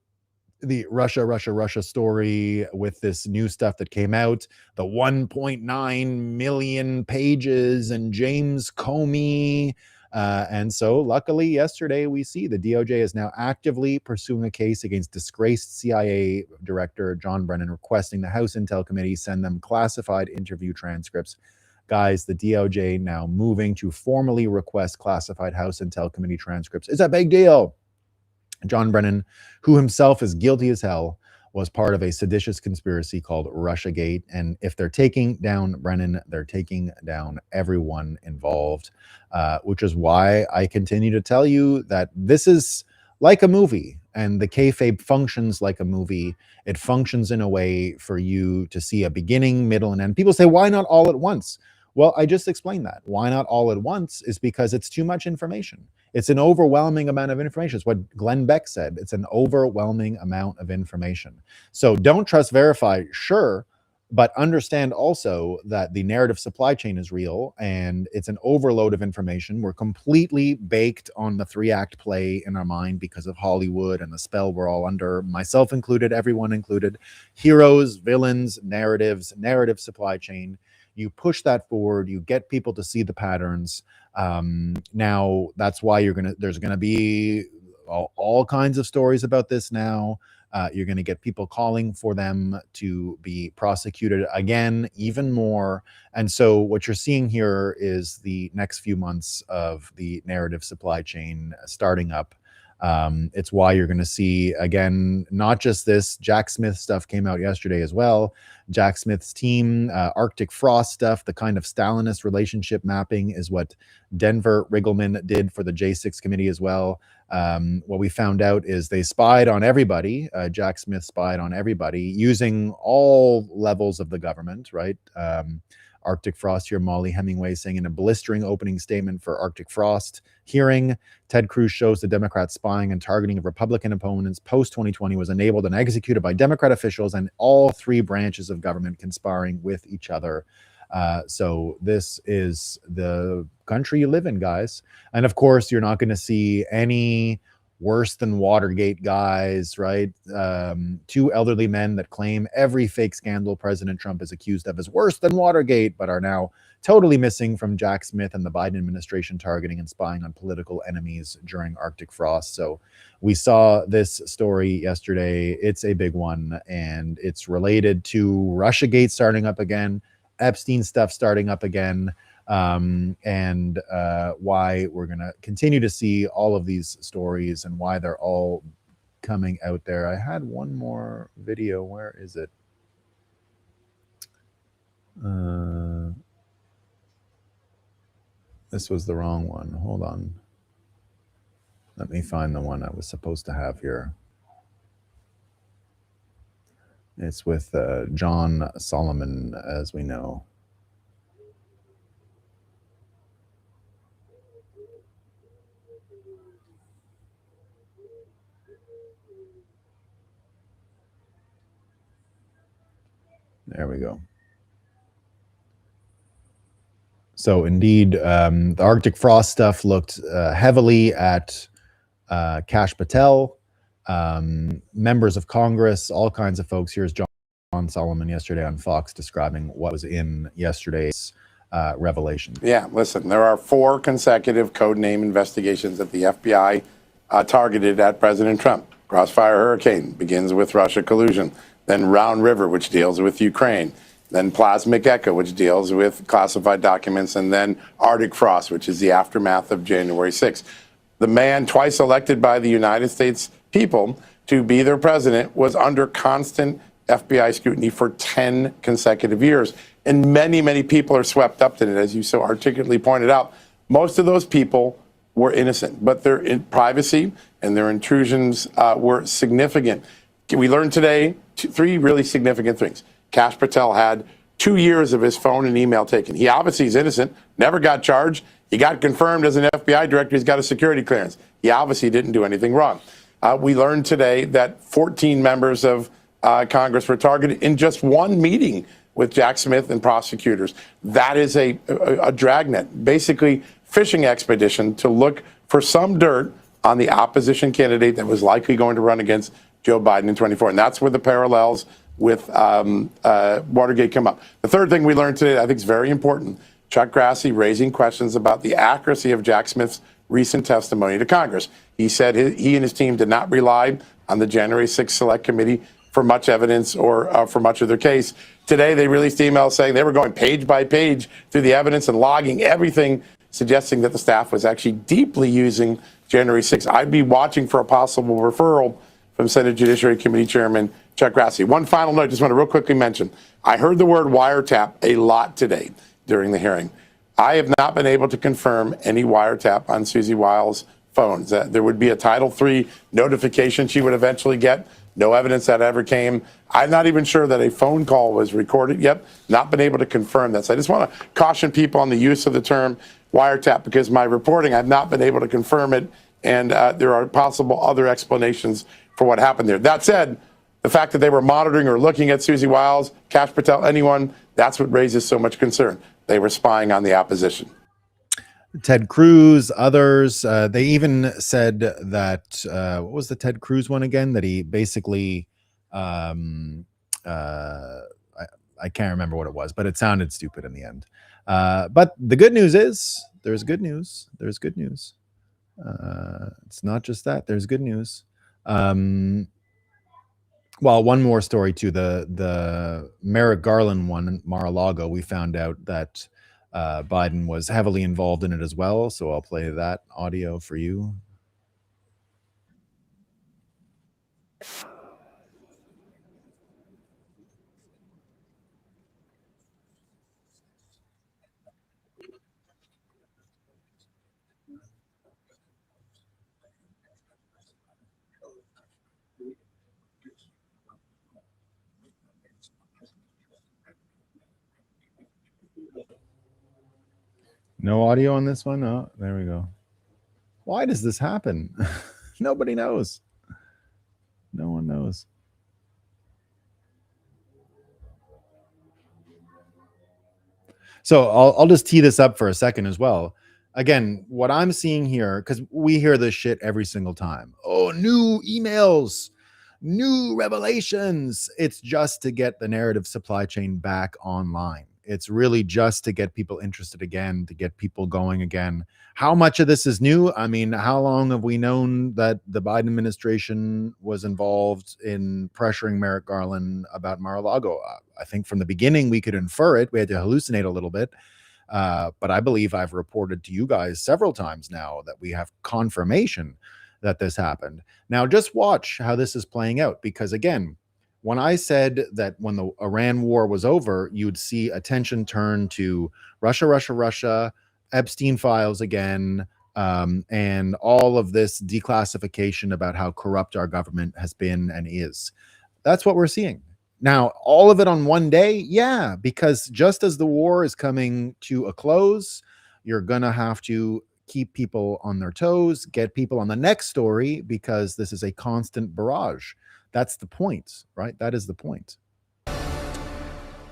the Russia story with this new stuff that came out, the 1.9 million pages and James Comey. And so luckily yesterday we see the DOJ is now actively pursuing a case against disgraced CIA Director John Brennan, requesting the House Intel Committee send them classified interview transcripts. Guys, the DOJ now moving to formally request classified House Intel Committee transcripts. It's a big deal. John Brennan, who himself is guilty as hell, was part of a seditious conspiracy called Russiagate. And if they're taking down Brennan, they're taking down everyone involved, which is why I continue to tell you that this is like a movie, and the kayfabe functions like a movie. It functions in a way for you to see a beginning, middle, and end. People say, why not all at once? Well, I just explained that. Why not all at once is because it's too much information. It's an overwhelming amount of information. It's what Glenn Beck said. It's an overwhelming amount of information. So don't trust, verify, sure, but understand also that the narrative supply chain is real and it's an overload of information. We're completely baked on the 3-act play in our mind because of Hollywood and the spell we're all under, myself included, everyone included. Heroes, villains, narratives, narrative supply chain. You push that forward, you get people to see the patterns. Now that's why there's going to be all kinds of stories about this now. You're going to get people calling for them to be prosecuted again, even more. And so what you're seeing here is the next few months of the narrative supply chain starting up. It's why you're going to see, again, not just this, Jack Smith stuff came out yesterday as well. Jack Smith's team, Arctic Frost stuff, the kind of Stalinist relationship mapping is what Denver Riggleman did for the J6 committee as well. What we found out is they spied on everybody. Jack Smith spied on everybody using all levels of the government, right? Arctic Frost here, Molly Hemingway saying in a blistering opening statement for Arctic Frost hearing, Ted Cruz shows the Democrats spying and targeting of Republican opponents post-2020 was enabled and executed by Democrat officials and all three branches of government conspiring with each other. So this is the country you live in, guys. And of course, you're not going to see any worse than Watergate guys, right? Two elderly men that claim every fake scandal President Trump is accused of is worse than Watergate, but are now totally missing from Jack Smith and the Biden administration targeting and spying on political enemies during Arctic Frost. So we saw this story yesterday. It's a big one, and it's related to Russiagate starting up again, Epstein stuff starting up again, and why we're going to continue to see all of these stories and why they're all coming out there. I had one more video. Where is it? This was the wrong one. Hold on. Let me find the one I was supposed to have here. It's with John Solomon, as we know. There we go. So indeed, the Arctic Frost stuff looked heavily at Kash Patel, members of Congress, all kinds of folks. Here's John Solomon yesterday on Fox describing what was in yesterday's revelation. Yeah, listen, there are 4 consecutive codename investigations that the FBI targeted at President Trump. Crossfire Hurricane begins with Russia collusion. Then Round River, which deals with Ukraine. Then Plasmic Echo, which deals with classified documents. And then Arctic Frost, which is the aftermath of January 6th. The man twice elected by the United States people to be their president was under constant FBI scrutiny for 10 consecutive years. And many, many people are swept up in it, as you so articulately pointed out. Most of those people were innocent, but their privacy and their intrusions were significant. We learned today 3 really significant things. Kash Patel had 2 years of his phone and email taken. He obviously is innocent, never got charged. He got confirmed as an FBI director. He's got a security clearance. He obviously didn't do anything wrong. We learned today that 14 members of Congress were targeted in just one meeting with Jack Smith and prosecutors. That is a dragnet, basically fishing expedition to look for some dirt on the opposition candidate that was likely going to run against Joe Biden in 24. And that's where the parallels with Watergate come up. The third thing we learned today, I think is very important, Chuck Grassley raising questions about the accuracy of Jack Smith's recent testimony to Congress. He said he and his team did not rely on the January 6th Select Committee for much evidence or for much of their case. Today, they released emails saying they were going page by page through the evidence and logging everything, suggesting that the staff was actually deeply using January 6th. I'd be watching for a possible referral from Senate Judiciary Committee Chairman Chuck Grassley. One final note, just want to real quickly mention, I heard the word wiretap a lot today during the hearing. I have not been able to confirm any wiretap on Susie Wiles' phones. There would be a Title III notification she would eventually get. No evidence that ever came. I'm not even sure that a phone call was recorded yet. Not been able to confirm that. So I just want to caution people on the use of the term wiretap, because my reporting, I've not been able to confirm it, and there are possible other explanations for what happened there. That said, the fact that they were monitoring or looking at Susie Wiles, Kash Patel, anyone, that's what raises so much concern. They were spying on the opposition. Ted Cruz, others, they even said that, what was the Ted Cruz one again? That he basically, I can't remember what it was, but it sounded stupid in the end. But the good news is, there's good news. There's good news. It's not just that, there's good news. Well, one more story too. The Merrick Garland one, Mar-a-Lago, we found out that Biden was heavily involved in it as well. So I'll play that audio for you. No audio on this one? Oh, there we go. Why does this happen? Nobody knows. No one knows. So I'll just tee this up for a second as well. Again, what I'm seeing here, because we hear this shit every single time. Oh, new emails, new revelations. It's just to get the narrative supply chain back online. It's really just to get people interested again, to get people going again. How much of this is new? I mean, how long have we known that the Biden administration was involved in pressuring Merrick Garland about Mar-a-Lago? I think from the beginning we could infer it. We had to hallucinate a little bit. But I believe I've reported to you guys several times now that we have confirmation that this happened. Now, just watch how this is playing out, because again, when I said that when the Iran war was over, you'd see attention turn to Russia, Epstein files again, and all of this declassification about how corrupt our government has been and is. That's what we're seeing. Now, all of it on one day? Yeah, because just as the war is coming to a close, you're going to have to keep people on their toes, get people on the next story, because this is a constant barrage. That's the point, right? That is the point.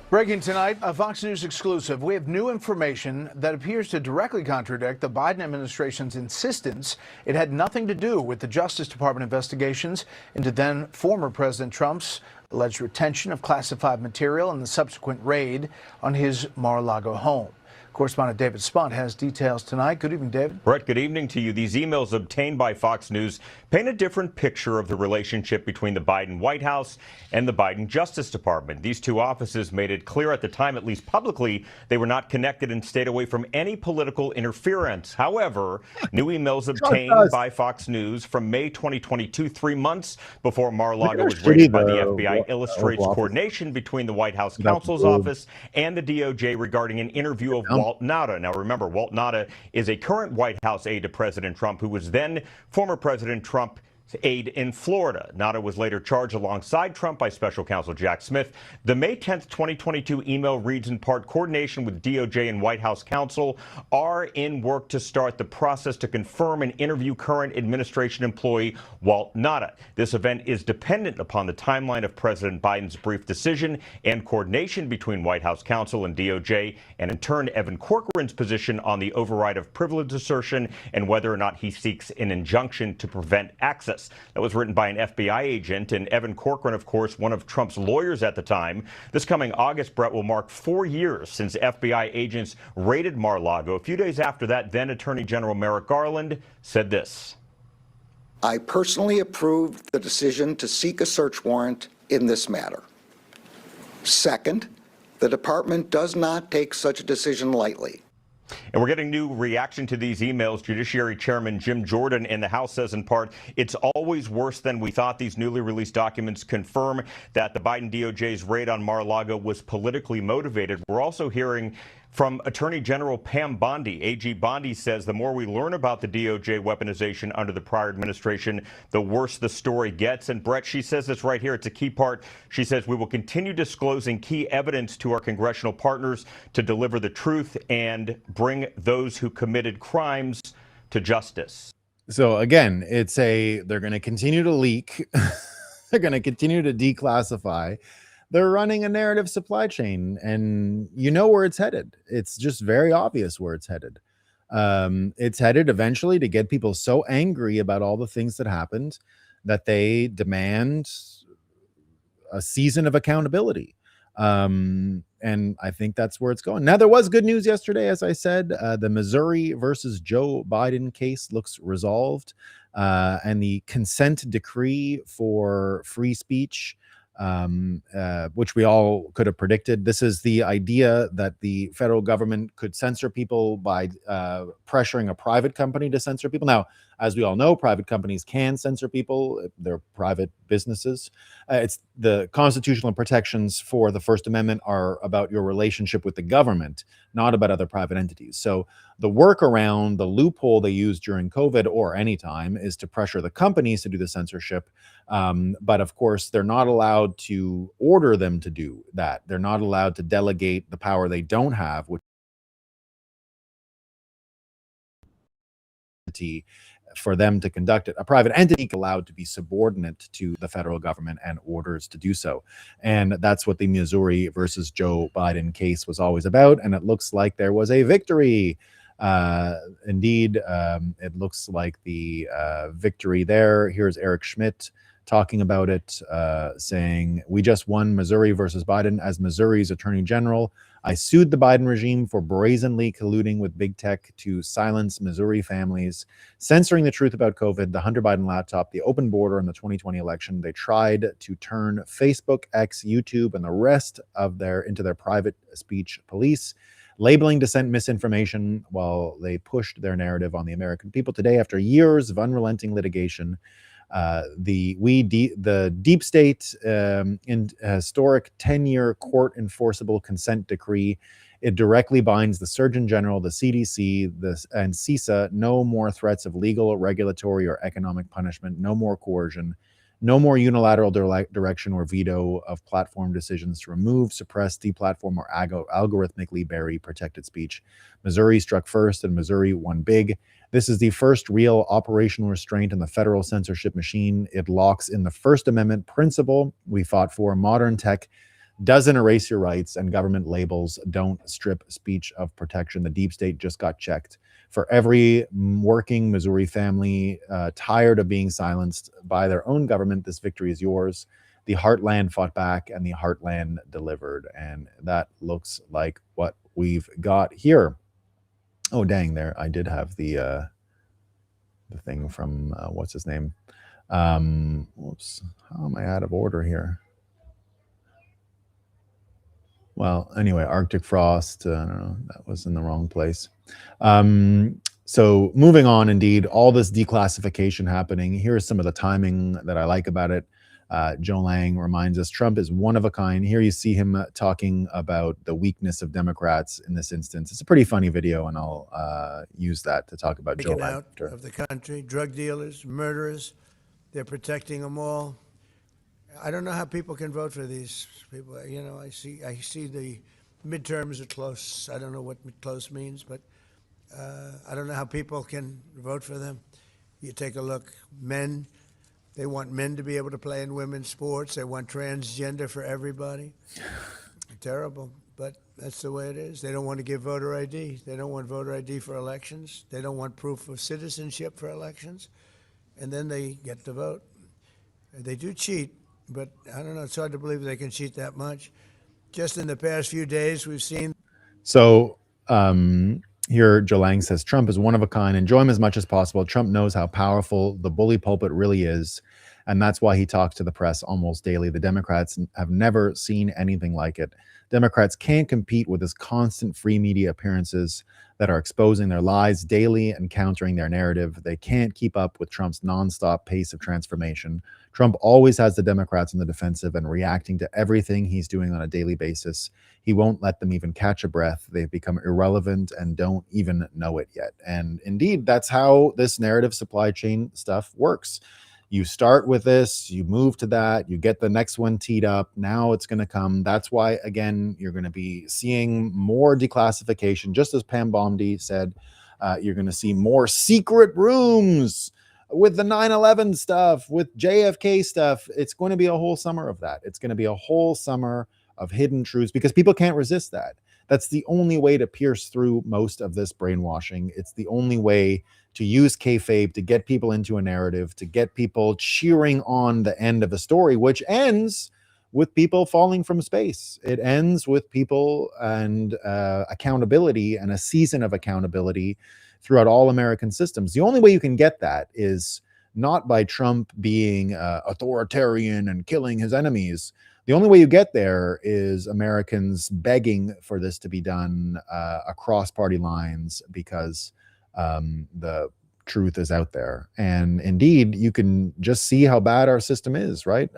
Breaking tonight, a Fox News exclusive. We have new information that appears to directly contradict the Biden administration's insistence it had nothing to do with the Justice Department investigations into then former President Trump's alleged retention of classified material and the subsequent raid on his Mar-a-Lago home. Correspondent David Spunt has details tonight. Good evening, David. Brett, good evening to you. These emails obtained by Fox News paint a different picture of the relationship between the Biden White House and the Biden Justice Department. These two offices made it clear at the time, at least publicly, they were not connected and stayed away from any political interference. However, new emails obtained by Fox News from May 2022, 3 months before Mar-a-Lago was raided by the FBI, illustrates coordination between the White House counsel's office and the DOJ regarding an interview of Walt Nauta. Now, remember, Walt Nauta is a current White House aide to President Trump, who was then former President Trump's aide in Florida. Nauta was later charged alongside Trump by special counsel Jack Smith. The May 10th, 2022 email reads in part, coordination with DOJ and White House counsel are in work to start the process to confirm and interview current administration employee Walt Nauta. This event is dependent upon the timeline of President Biden's brief decision and coordination between White House counsel and DOJ, and in turn, Evan Corcoran's position on the override of privilege assertion and whether or not he seeks an injunction to prevent access. That was written by an FBI agent, and Evan Corcoran, of course, one of Trump's lawyers at the time. This coming August, Brett, will mark 4 years since FBI agents raided Mar-a-Lago. A few days after that, then Attorney General Merrick Garland said this. I personally approved the decision to seek a search warrant in this matter. Second, the department does not take such a decision lightly. And we're getting new reaction to these emails. Judiciary Chairman Jim Jordan in the House says in part, it's always worse than we thought. These newly released documents confirm that the Biden DOJ's raid on Mar-a-Lago was politically motivated. We're also hearing from Attorney General Pam Bondi. AG Bondi says the more we learn about the DOJ weaponization under the prior administration, the worse the story gets. And Brett, she says this right here. It's a key part. She says we will continue disclosing key evidence to our congressional partners to deliver the truth and bring those who committed crimes to justice. So again, they're going to continue to leak. They're going to continue to declassify. They're running a narrative supply chain, and you know where it's headed. It's just very obvious where it's headed. It's headed eventually to get people so angry about all the things that happened that they demand a season of accountability. And I think that's where it's going. Now, there was good news yesterday, as I said. The Missouri versus Joe Biden case looks resolved, and the consent decree for free speech, which we all could have predicted. This is the idea that the federal government could censor people by pressuring a private company to censor people. Now, As we all know, private companies can censor people. They're private businesses. It's the constitutional protections for the First Amendment are about your relationship with the government, not about other private entities. So the workaround, the loophole they use during COVID or any time is to pressure the companies to do the censorship. But of course, they're not allowed to order them to do that. They're not allowed to delegate the power they don't have, which for them to conduct it. A private entity is allowed to be subordinate to the federal government and orders to do so. And that's what the Missouri versus Joe Biden case was always about. And it looks like there was a victory. Indeed, it looks like the victory there. Here's Eric Schmidt talking about it, saying, "We just won Missouri versus Biden. As Missouri's attorney general, I sued the Biden regime for brazenly colluding with big tech to silence Missouri families, censoring the truth about COVID, the Hunter Biden laptop, the open border, and the 2020 election. They tried to turn Facebook, X, YouTube, and the rest of into their private speech police, labeling dissent misinformation while they pushed their narrative on the American people. Today, after years of unrelenting litigation, the deep state in historic 10-year court enforceable consent decree, it directly binds the Surgeon General, the CDC, and CISA. No more threats of legal, regulatory, or economic punishment. No more coercion. No more unilateral direction or veto of platform decisions to remove, suppress, deplatform, or algorithmically bury protected speech. Missouri struck first, and Missouri won big. This is the first real operational restraint in the federal censorship machine. It locks in the First Amendment principle we fought for. Modern tech doesn't erase your rights, and government labels don't strip speech of protection. The deep state just got checked. For every working Missouri family tired of being silenced by their own government, this victory is yours. The Heartland fought back, and the Heartland delivered. And that looks like what we've got here. Oh, dang, there. I did have the thing from, what's his name? Whoops. How am I out of order here? Well, anyway, Arctic Frost, I don't know, that was in the wrong place. So moving on, indeed, all this declassification happening. Here's some of the timing that I like about it. Joe Lang reminds us Trump is one of a kind. Here you see him talking about the weakness of Democrats in this instance. It's a pretty funny video, and I'll use that to talk about Joe Lang. Out of the country, drug dealers, murderers, they're protecting them all. I don't know how people can vote for these people. You know, I see the midterms are close. I don't know what close means, but I don't know how people can vote for them. You take a look, men. They want men to be able to play in women's sports. They want transgender for everybody. Terrible, but that's the way it is. They don't want to give voter ID. They don't want voter ID for elections. They don't want proof of citizenship for elections. And then they get to vote. They do cheat, but I don't know. It's hard to believe they can cheat that much. Just in the past few days, we've seen. So here, Joe Lang says, Trump is one of a kind. Enjoy him as much as possible. Trump knows how powerful the bully pulpit really is. And that's why he talks to the press almost daily. The Democrats have never seen anything like it. Democrats can't compete with his constant free media appearances that are exposing their lies daily and countering their narrative. They can't keep up with Trump's nonstop pace of transformation. Trump always has the Democrats on the defensive and reacting to everything he's doing on a daily basis. He won't let them even catch a breath. They've become irrelevant and don't even know it yet. And indeed, that's how this narrative supply chain stuff works. You start with this, you move to that, you get the next one teed up. Now it's going to come. That's why, again, you're going to be seeing more declassification. Just as Pam Bondi said, you're going to see more secret rooms with the 9/11 stuff, with JFK stuff. It's going to be a whole summer of that. It's going to be a whole summer of hidden truths because people can't resist that. That's the only way to pierce through most of this brainwashing. It's the only way to use kayfabe to get people into a narrative, to get people cheering on the end of a story, which ends with people falling from space. It ends with people and accountability and a season of accountability throughout all American systems. The only way you can get that is not by Trump being authoritarian and killing his enemies. The only way you get there is Americans begging for this to be done across party lines, because the truth is out there. And indeed, you can just see how bad our system is, right?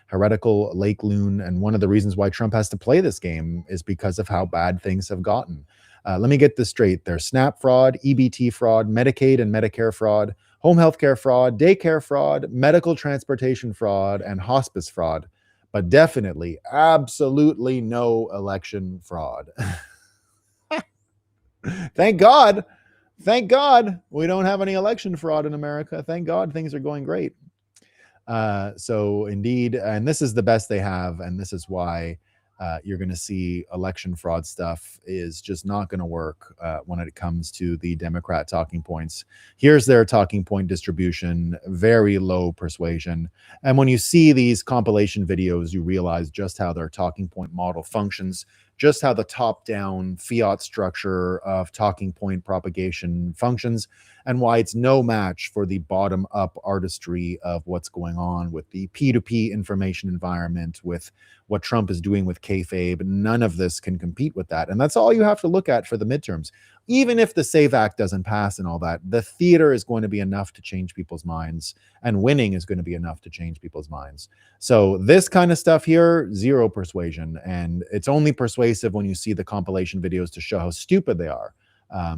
Heretical Lake Loon. And one of the reasons why Trump has to play this game is because of how bad things have gotten. Let me get this straight. There's SNAP fraud, EBT fraud, Medicaid and Medicare fraud, home health care fraud, daycare fraud, medical transportation fraud, and hospice fraud. But definitely, absolutely no election fraud. Thank God. Thank God we don't have any election fraud in America. Thank God things are going great. So indeed, and this is the best they have, and this is why you're going to see election fraud stuff is just not going to work when it comes to the Democrat talking points. Here's their talking point distribution, very low persuasion. And when you see these compilation videos, you realize just how their talking point model functions, just how the top-down fiat structure of talking point propagation functions, and why it's no match for the bottom-up artistry of what's going on with the P2P information environment, with what Trump is doing with kayfabe. None of this can compete with that. And that's all you have to look at for the midterms. Even if the SAVE Act doesn't pass and all that, the theater is going to be enough to change people's minds, and winning is going to be enough to change people's minds. So this kind of stuff here, zero persuasion. And it's only persuasive when you see the compilation videos to show how stupid they are.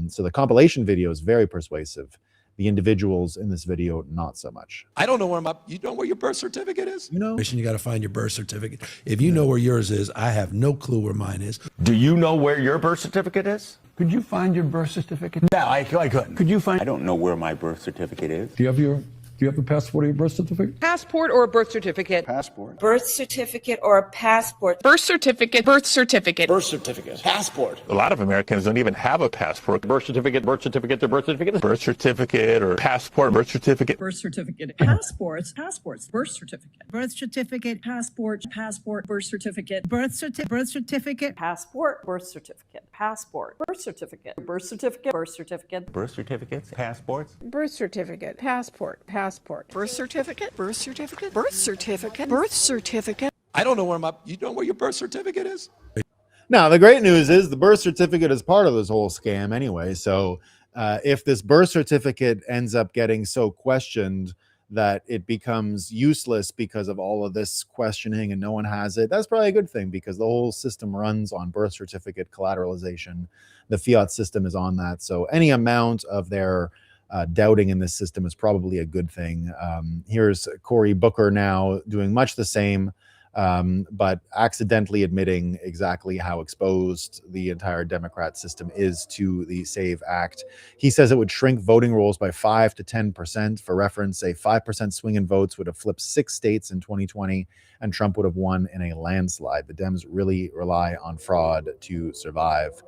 So the compilation video is very persuasive. The individuals in this video, not so much. I don't know where you know where your birth certificate is? You know? You got to find your birth certificate. If you know where yours is, I have no clue where mine is. Do you know where your birth certificate is? Could you find your birth certificate? No, I couldn't. Could you find? I don't know where my birth certificate is. Do you have a passport or your birth certificate? Passport or a birth certificate? Passport. Birth certificate or a passport? Birth certificate. Birth certificate. Birth certificate. Passport. A lot of Americans don't even have a passport. Birth certificate, birth certificate, their birth certificate. Birth certificate or passport, birth certificate. Birth certificate. Passports. Passports. Birth certificate. Birth certificate. Passport. Passport. Birth certificate. Birth certificate. Passport. Birth certificate. Passport. Birth certificate. Birth certificate. Birth certificate. Birth certificates, passports. Birth certificate. Passport. Passport. Birth certificate. Birth certificate. Birth certificate. Birth certificate. I don't know where you know where your birth certificate is? Now, the great news is the birth certificate is part of this whole scam anyway. So if this birth certificate ends up getting so questioned that it becomes useless because of all of this questioning and no one has it, that's probably a good thing, because the whole system runs on birth certificate collateralization. The fiat system is on that. So any amount of their doubting in this system is probably a good thing. Here's Cory Booker now doing much the same, but accidentally admitting exactly how exposed the entire Democrat system is to the SAVE Act. He says it would shrink voting rolls by 5 to 10%. For reference, a 5% swing in votes would have flipped 6 states in 2020, and Trump would have won in a landslide. The Dems really rely on fraud to survive.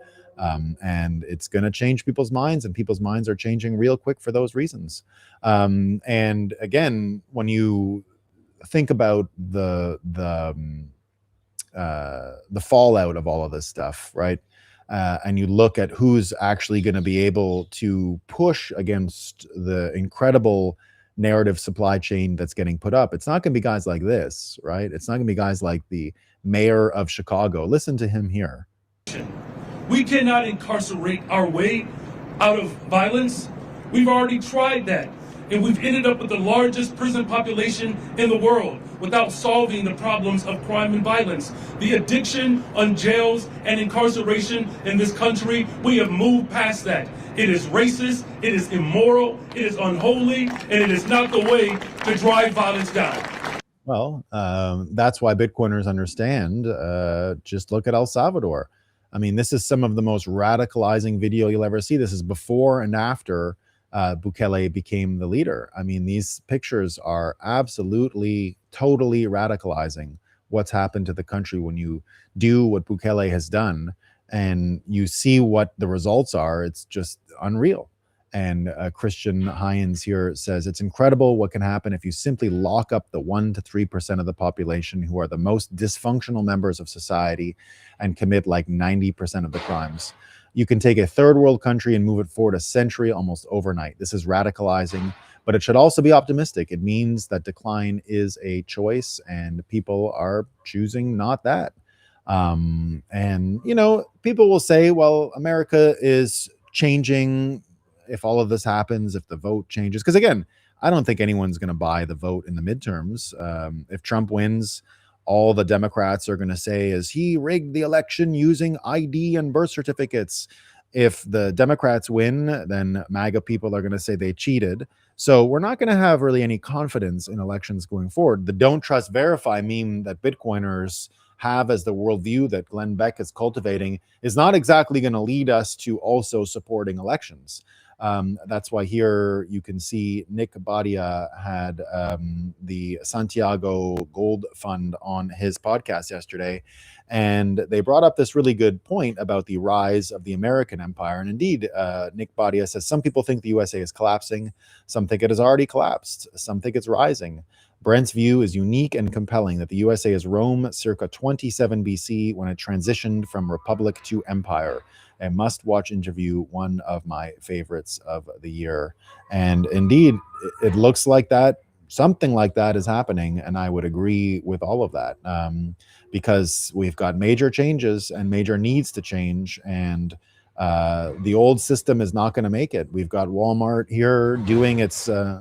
And it's going to change people's minds, and people's minds are changing real quick for those reasons. And again, when you think about the fallout of all of this stuff, right? And you look at who's actually going to be able to push against the incredible narrative supply chain that's getting put up, it's not going to be guys like this, right? It's not going to be guys like the mayor of Chicago. Listen to him here. We cannot incarcerate our way out of violence. We've already tried that, and we've ended up with the largest prison population in the world without solving the problems of crime and violence. The addiction on jails and incarceration in this country, we have moved past that. It is racist, it is immoral, it is unholy, and it is not the way to drive violence down. Well, that's why Bitcoiners understand. Just look at El Salvador. I mean, this is some of the most radicalizing video you'll ever see. This is before and after Bukele became the leader. I mean, these pictures are absolutely, totally radicalizing what's happened to the country when you do what Bukele has done and you see what the results are. It's just unreal. And Christian Hyens here says, it's incredible what can happen if you simply lock up the 1 to 3% of the population who are the most dysfunctional members of society and commit like 90% of the crimes. You can take a third world country and move it forward a century almost overnight. This is radicalizing, but it should also be optimistic. It means that decline is a choice and people are choosing not that. And, you know, people will say, well, America is changing if all of this happens, if the vote changes, because again, I don't think anyone's going to buy the vote in the midterms. If Trump wins, all the Democrats are going to say is he rigged the election using ID and birth certificates. If the Democrats win, then MAGA people are going to say they cheated. So we're not going to have really any confidence in elections going forward. The don't trust, verify meme that Bitcoiners have as the worldview that Glenn Beck is cultivating is not exactly going to lead us to also supporting elections. That's why here you can see Nick Badia had the Santiago Gold Fund on his podcast yesterday. And they brought up this really good point about the rise of the American empire. And indeed, Nick Badia says some people think the USA is collapsing. Some think it has already collapsed. Some think it's rising. Brent's view is unique and compelling that the USA is Rome circa 27 BC when it transitioned from republic to empire. A must-watch interview, one of my favorites of the year. And indeed, it looks like that, something like that is happening, and I would agree with all of that, because we've got major changes and major needs to change, and the old system is not going to make it. We've got Walmart here doing its... I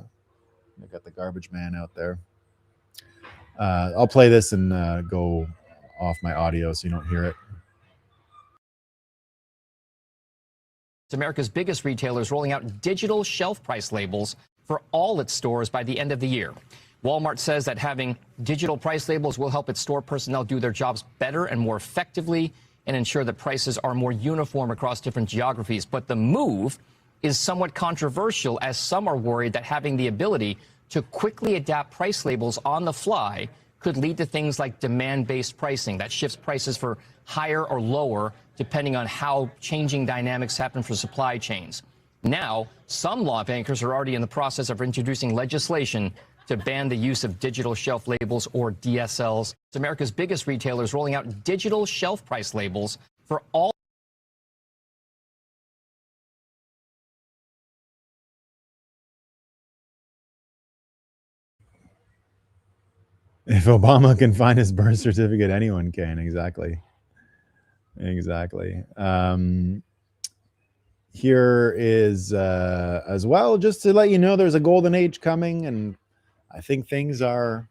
got the garbage man out there. I'll play this and go off my audio so you don't hear it. America's biggest retailers rolling out digital shelf price labels for all its stores by the end of the year. Walmart says that having digital price labels will help its store personnel do their jobs better and more effectively and ensure that prices are more uniform across different geographies. But the move is somewhat controversial, as some are worried that having the ability to quickly adapt price labels on the fly could lead to things like demand-based pricing that shifts prices for higher or lower depending on how changing dynamics happen for supply chains. Now, some lawmakers are already in the process of introducing legislation to ban the use of digital shelf labels, or DSLs. It's America's biggest retailers rolling out digital shelf price labels for all. If Obama can find his birth certificate, anyone can. Exactly. Here is as well, just to let you know, there's a golden age coming, and I think things are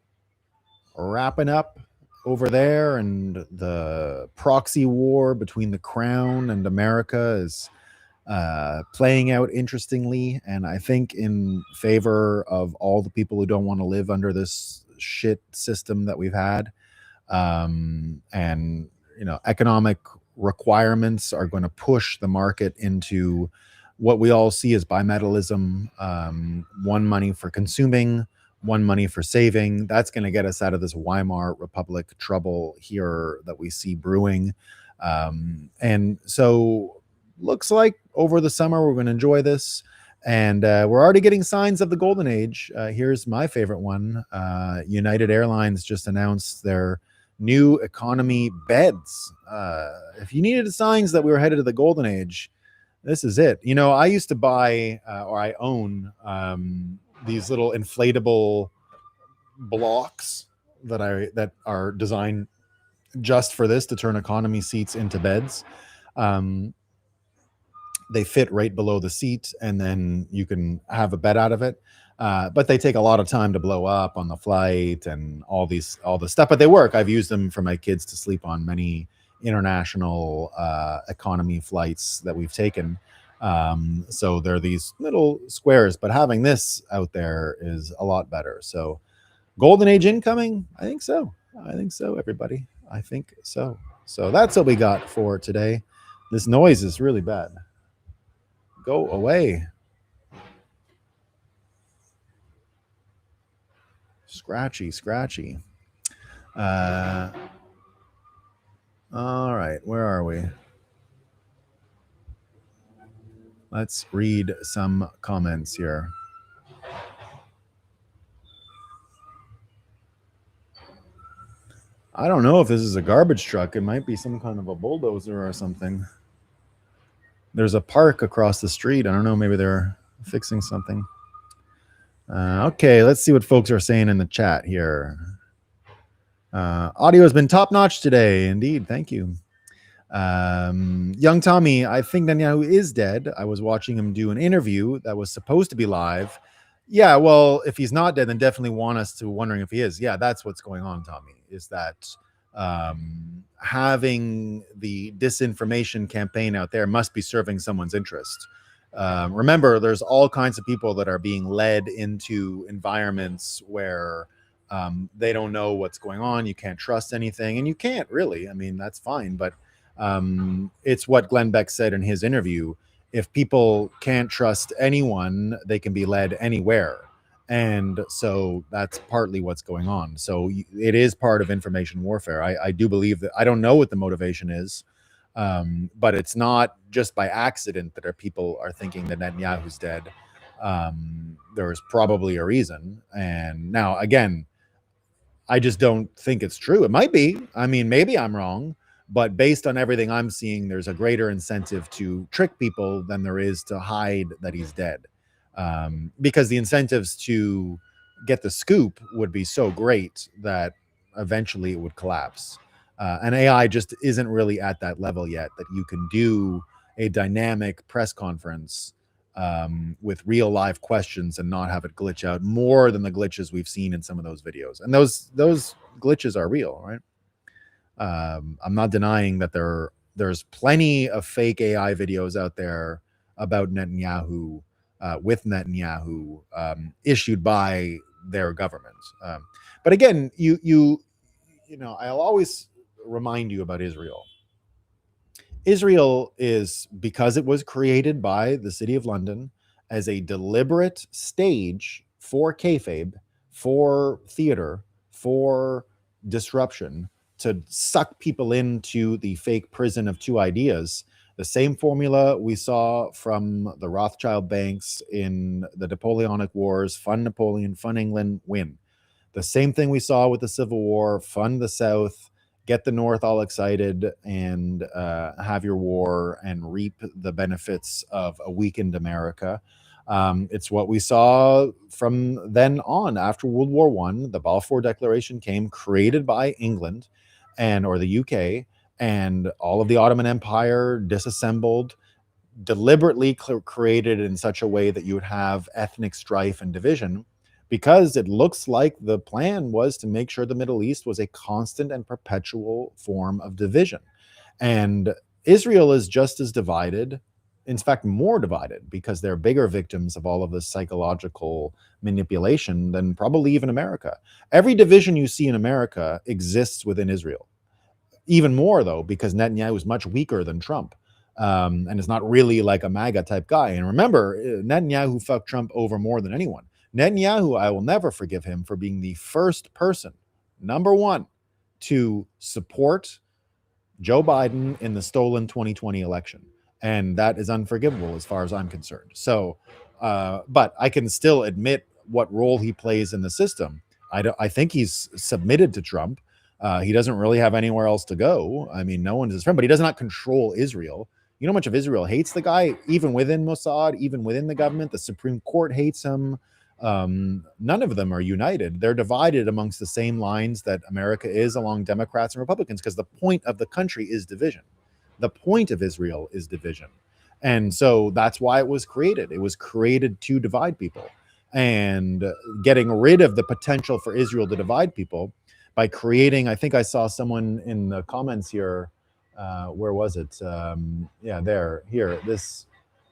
wrapping up over there, and the proxy war between the crown and America is playing out interestingly, and I think in favor of all the people who don't want to live under this shit system that we've had. And economic requirements are going to push the market into what we all see as bimetallism. One money for consuming, one money for saving. That's going to get us out of this Weimar Republic trouble here that we see brewing. And so looks like over the summer we're going to enjoy this. And we're already getting signs of the golden age. Here's my favorite one. United Airlines just announced their new economy beds. If you needed signs that we were headed to the golden age, this is it. I used to buy or I own these little inflatable blocks that are designed just for this, to turn economy seats into beds. They fit right below the seat, and then you can have a bed out of it. But they take a lot of time to blow up on the flight and all the stuff, but they work. I've used them for my kids to sleep on many international economy flights that we've taken. So they're these little squares, but having this out there is a lot better. So golden age incoming? I think so. Everybody. I think so. So that's what we got for today. This noise is really bad. Go away. Scratchy. All right, where are we? Let's read some comments here. I don't know if this is a garbage truck. It might be some kind of a bulldozer or something. There's a park across the street. I don't know, maybe they're fixing something. Okay, let's see what folks are saying in the chat here. Audio has been top-notch today. Indeed, thank you. Young Tommy, I think Netanyahu is dead. I was watching him do an interview that was supposed to be live. Yeah, well, if he's not dead, then definitely want us to wondering if he is. Yeah, that's what's going on, Tommy, is that having the disinformation campaign out there must be serving someone's interest. Remember, there's all kinds of people that are being led into environments where they don't know what's going on. You can't trust anything, and you can't really. I mean, that's fine, but it's what Glenn Beck said in his interview. If people can't trust anyone, they can be led anywhere. And so that's partly what's going on. So it is part of information warfare. I do believe that. I don't know what the motivation is, but it's not just by accident that people are thinking that Netanyahu's dead. There's probably a reason. And now, again, I just don't think it's true. It might be. I mean, maybe I'm wrong. But based on everything I'm seeing, there's a greater incentive to trick people than there is to hide that he's dead. Because the incentives to get the scoop would be so great that eventually it would collapse. And AI just isn't really at that level yet that you can do a dynamic press conference with real live questions and not have it glitch out more than the glitches we've seen in some of those videos. And those glitches are real, right? I'm not denying that there's plenty of fake AI videos out there about Netanyahu, with Netanyahu, issued by their government. But again, you know, I'll always remind you about Israel. Israel is, because it was created by the City of London as a deliberate stage for kayfabe, for theater, for disruption, to suck people into the fake prison of two ideas. The same formula we saw from the Rothschild banks in the Napoleonic Wars: fund Napoleon, fund England, win. The same thing we saw with the Civil War: fund the South, get the North all excited, and have your war and reap the benefits of a weakened America. It's what we saw from then on. After World War I, the Balfour Declaration came, created by England or the UK, and all of the Ottoman Empire disassembled, deliberately created in such a way that you would have ethnic strife and division, because it looks like the plan was to make sure the Middle East was a constant and perpetual form of division. And Israel is just as divided, in fact, more divided, because they're bigger victims of all of this psychological manipulation than probably even America. Every division you see in America exists within Israel. Even more, though, because Netanyahu is much weaker than Trump, and is not really like a MAGA type guy. And remember, Netanyahu fucked Trump over more than anyone. Netanyahu, I will never forgive him for being the first person, number one, to support Joe Biden in the stolen 2020 election. And that is unforgivable as far as I'm concerned. So, but I can still admit what role he plays in the system. I think he's submitted to Trump. He doesn't really have anywhere else to go. I mean, no one is his friend, but he does not control Israel. You know how much of Israel hates the guy, even within Mossad, even within the government. The Supreme Court hates him. None of them are united. They're divided amongst the same lines that America is along Democrats and Republicans, because the point of the country is division. The point of Israel is division. And so that's why it was created. It was created to divide people. And getting rid of the potential for Israel to divide people by creating, I think I saw someone in the comments here, where was it? Here. This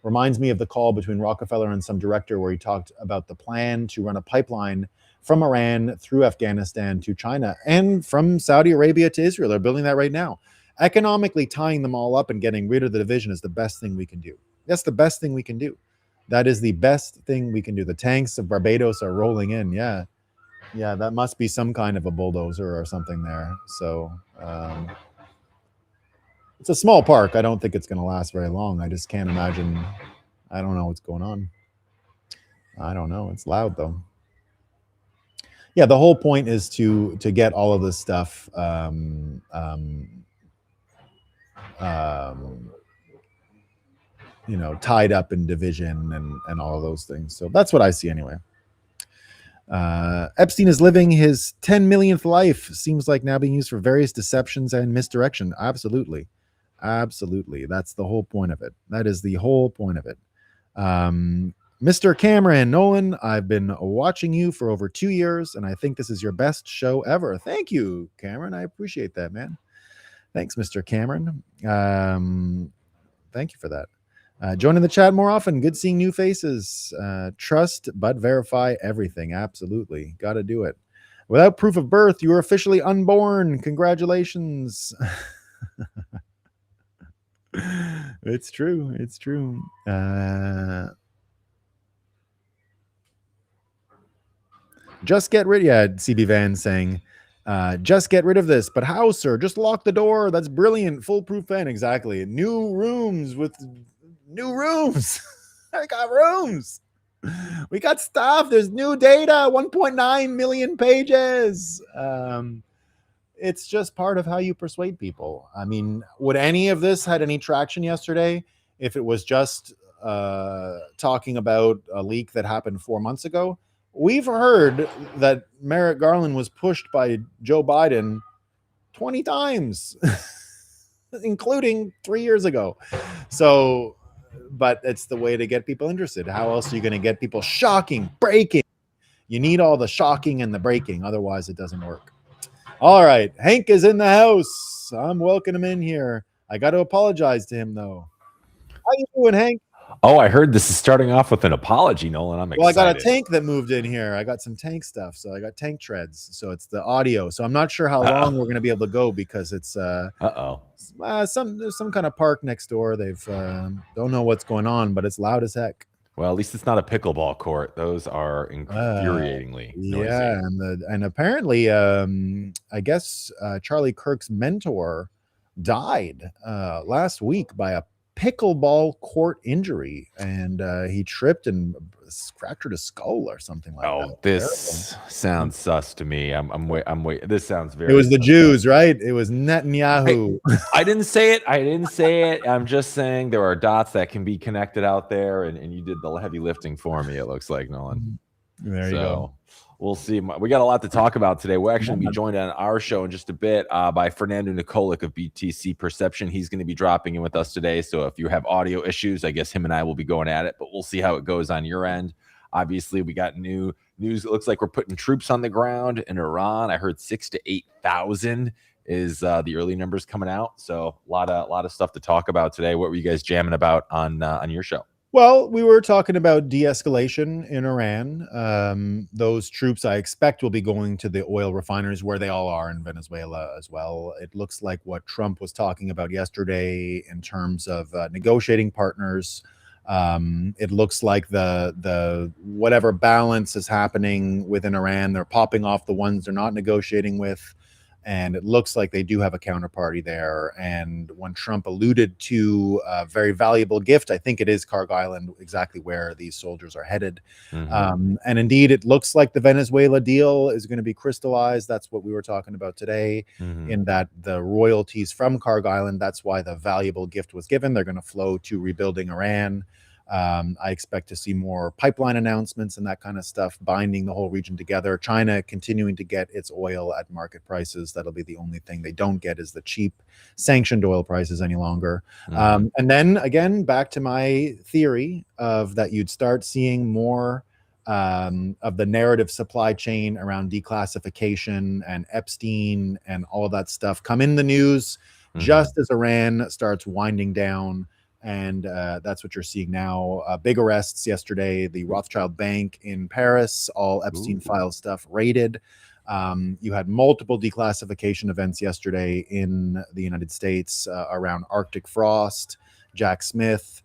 reminds me of the call between Rockefeller and some director where he talked about the plan to run a pipeline from Iran through Afghanistan to China and from Saudi Arabia to Israel. They're building that right now. Economically tying them all up and getting rid of the division is the best thing we can do. That's the best thing we can do. That is the best thing we can do. The tanks of Barbados are rolling in. Yeah, that must be some kind of a bulldozer or something there. So it's a small park. I don't think it's going to last very long. I just can't imagine. I don't know what's going on. I don't know. It's loud though. Yeah, the whole point is to get all of this stuff tied up in division and all of those things. So that's what I see anyway. Epstein is living his 10 millionth life. Seems like now being used for various deceptions and misdirection. Absolutely. Absolutely. That's the whole point of it. That is the whole point of it. Mr. Cameron Nolan, I've been watching you for over 2 years, and I think this is your best show ever. Thank you, Cameron. I appreciate that, man. Thanks, Mr. Cameron. Thank you for that. Joining the chat more often. Good seeing new faces. Trust but verify everything. Absolutely. Got to do it. Without proof of birth, you are officially unborn. Congratulations. It's true. It's true. Just get rid. Yeah, CB Van saying, just get rid of this. But how, sir? Just lock the door. That's brilliant. Foolproof fan. Exactly. New rooms with new rooms. I got rooms. We got stuff. There's new data. 1.9 million pages. It's just part of how you persuade people. I mean, would any of this had any traction yesterday if it was just talking about a leak that happened 4 months ago? We've heard that Merrick Garland was pushed by Joe Biden 20 times, including 3 years ago. So, but it's the way to get people interested. How else are you going to get people shocking, breaking? You need all the shocking and the breaking. Otherwise, it doesn't work. All right. Hank is in the house. I'm welcoming him in here. I got to apologize to him, though. How you doing, Hank? Oh, I heard this is starting off with an apology, Nolan. I'm excited. Well, I got a tank that moved in here. I got some tank stuff. So I got tank treads. So it's the audio. So I'm not sure how long we're going to be able to go because it's there's some kind of park next door. They've don't know what's going on, but it's loud as heck. Well, at least it's not a pickleball court. Those are infuriatingly noisy. Yeah, and apparently I guess Charlie Kirk's mentor died last week by a pickleball court injury, and he tripped and fractured his skull or something like that. Oh, this sounds sus to me. I'm wait. This sounds very. It was the sus. Jews, right? It was Netanyahu. I didn't say it. I didn't say it. I'm just saying there are dots that can be connected out there, and you did the heavy lifting for me. It looks like, Nolan. There you go. We'll see. We got a lot to talk about today. We'll actually be joined on our show in just a bit by Fernando Nikolic of BTC Perception. He's going to be dropping in with us today. So if you have audio issues, I guess him and I will be going at it, but we'll see how it goes on your end. Obviously, we got new news. It looks like we're putting troops on the ground in Iran. I heard 6,000 to 8,000 is the early numbers coming out. So a lot of stuff to talk about today. What were you guys jamming about on your show? Well, we were talking about de-escalation in Iran. Those troops, I expect, will be going to the oil refineries where they all are in Venezuela as well. It looks like what Trump was talking about yesterday in terms of negotiating partners. It looks like the whatever balance is happening within Iran, they're popping off the ones they're not negotiating with. And it looks like they do have a counterparty there. And when Trump alluded to a very valuable gift, I think it is Carg Island, exactly where these soldiers are headed. Mm-hmm. And indeed, it looks like the Venezuela deal is going to be crystallized. That's what we were talking about today, in that the royalties from Carg Island, that's why the valuable gift was given. They're going to flow to rebuilding Iran. I expect to see more pipeline announcements and that kind of stuff, binding the whole region together. China continuing to get its oil at market prices. That'll be the only thing they don't get is the cheap sanctioned oil prices any longer. And then again, back to my theory of that you'd start seeing more of the narrative supply chain around declassification and Epstein and all of that stuff come in the news just as Iran starts winding down. And that's what you're seeing now. Big arrests yesterday. The Rothschild Bank in Paris, all Epstein file stuff raided. You had multiple declassification events yesterday in the United States around Arctic Frost, Jack Smith,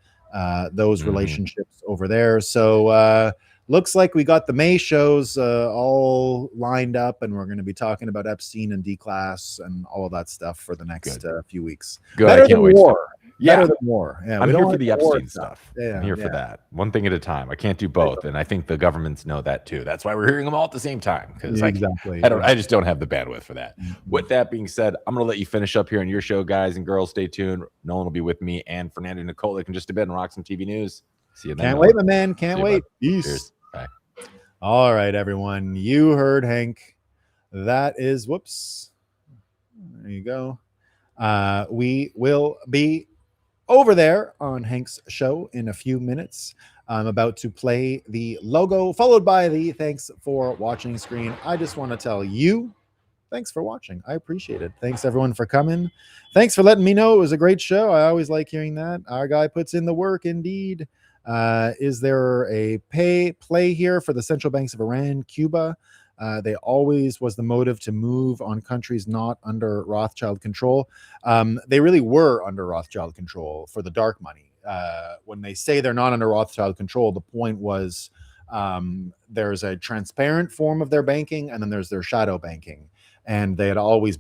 those relationships over there. So looks like we got the May shows all lined up, and we're going to be talking about Epstein and declass and all of that stuff for the next few weeks. Good. Better I can't than wait. war. Yeah, Better than war. Yeah, I'm we here don't for like the war Epstein stuff. Yeah, I'm here for that. One thing at a time. I can't do both, and I think the governments know that too. That's why we're hearing them all at the same time, because exactly. I just don't have the bandwidth for that. With that being said, I'm going to let you finish up here on your show, guys and girls. Stay tuned. Nolan will be with me and Fernando Nikolic in just a bit and rock some TV news. See you then. Can't wait, my man. Can't wait. Peace. Cheers. Bye. All right, everyone. You heard Hank. That is, whoops. There you go. We will be over there on Hank's show in a few minutes. I'm about to play the logo, followed by the thanks for watching screen. I just want to tell you, thanks for watching. I appreciate it. Thanks everyone for coming. Thanks for letting me know it was a great show. I always like hearing that. Our guy puts in the work indeed. Is there a play here for the central banks of Iran, Cuba? They always was the motive to move on countries not under Rothschild control. They really were under Rothschild control for the dark money. When they say they're not under Rothschild control, the point was there's a transparent form of their banking, and then there's their shadow banking. And they had always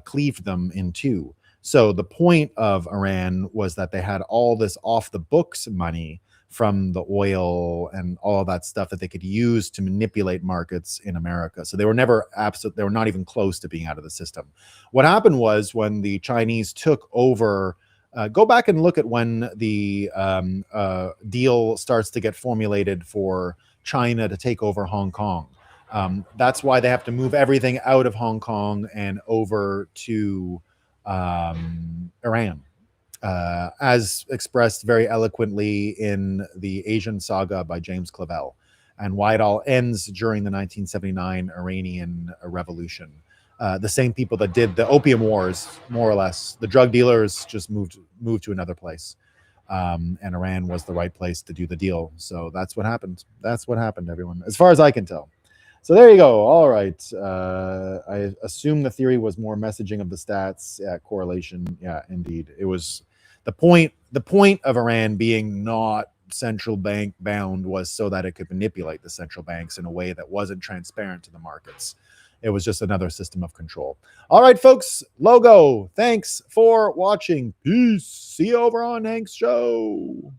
cleaved them in two. So the point of Iran was that they had all this off the books money from the oil and all that stuff that they could use to manipulate markets in America. So they were never they were not even close to being out of the system. What happened was when the Chinese took over, go back and look at when the deal starts to get formulated for China to take over Hong Kong. That's why they have to move everything out of Hong Kong and over to Iran. As expressed very eloquently in the Asian Saga by James Clavell, and why it all ends during the 1979 Iranian Revolution. The same people that did the Opium Wars, more or less, the drug dealers just moved to another place, and Iran was the right place to do the deal. So that's what happened. That's what happened, everyone, as far as I can tell. So there you go. All right. I assume the theory was more messaging of the stats. Yeah, correlation. Yeah, indeed. It was the point of Iran being not central bank bound was so that it could manipulate the central banks in a way that wasn't transparent to the markets. It was just another system of control. All right, folks. Logo. Thanks for watching. Peace. See you over on Hank's show.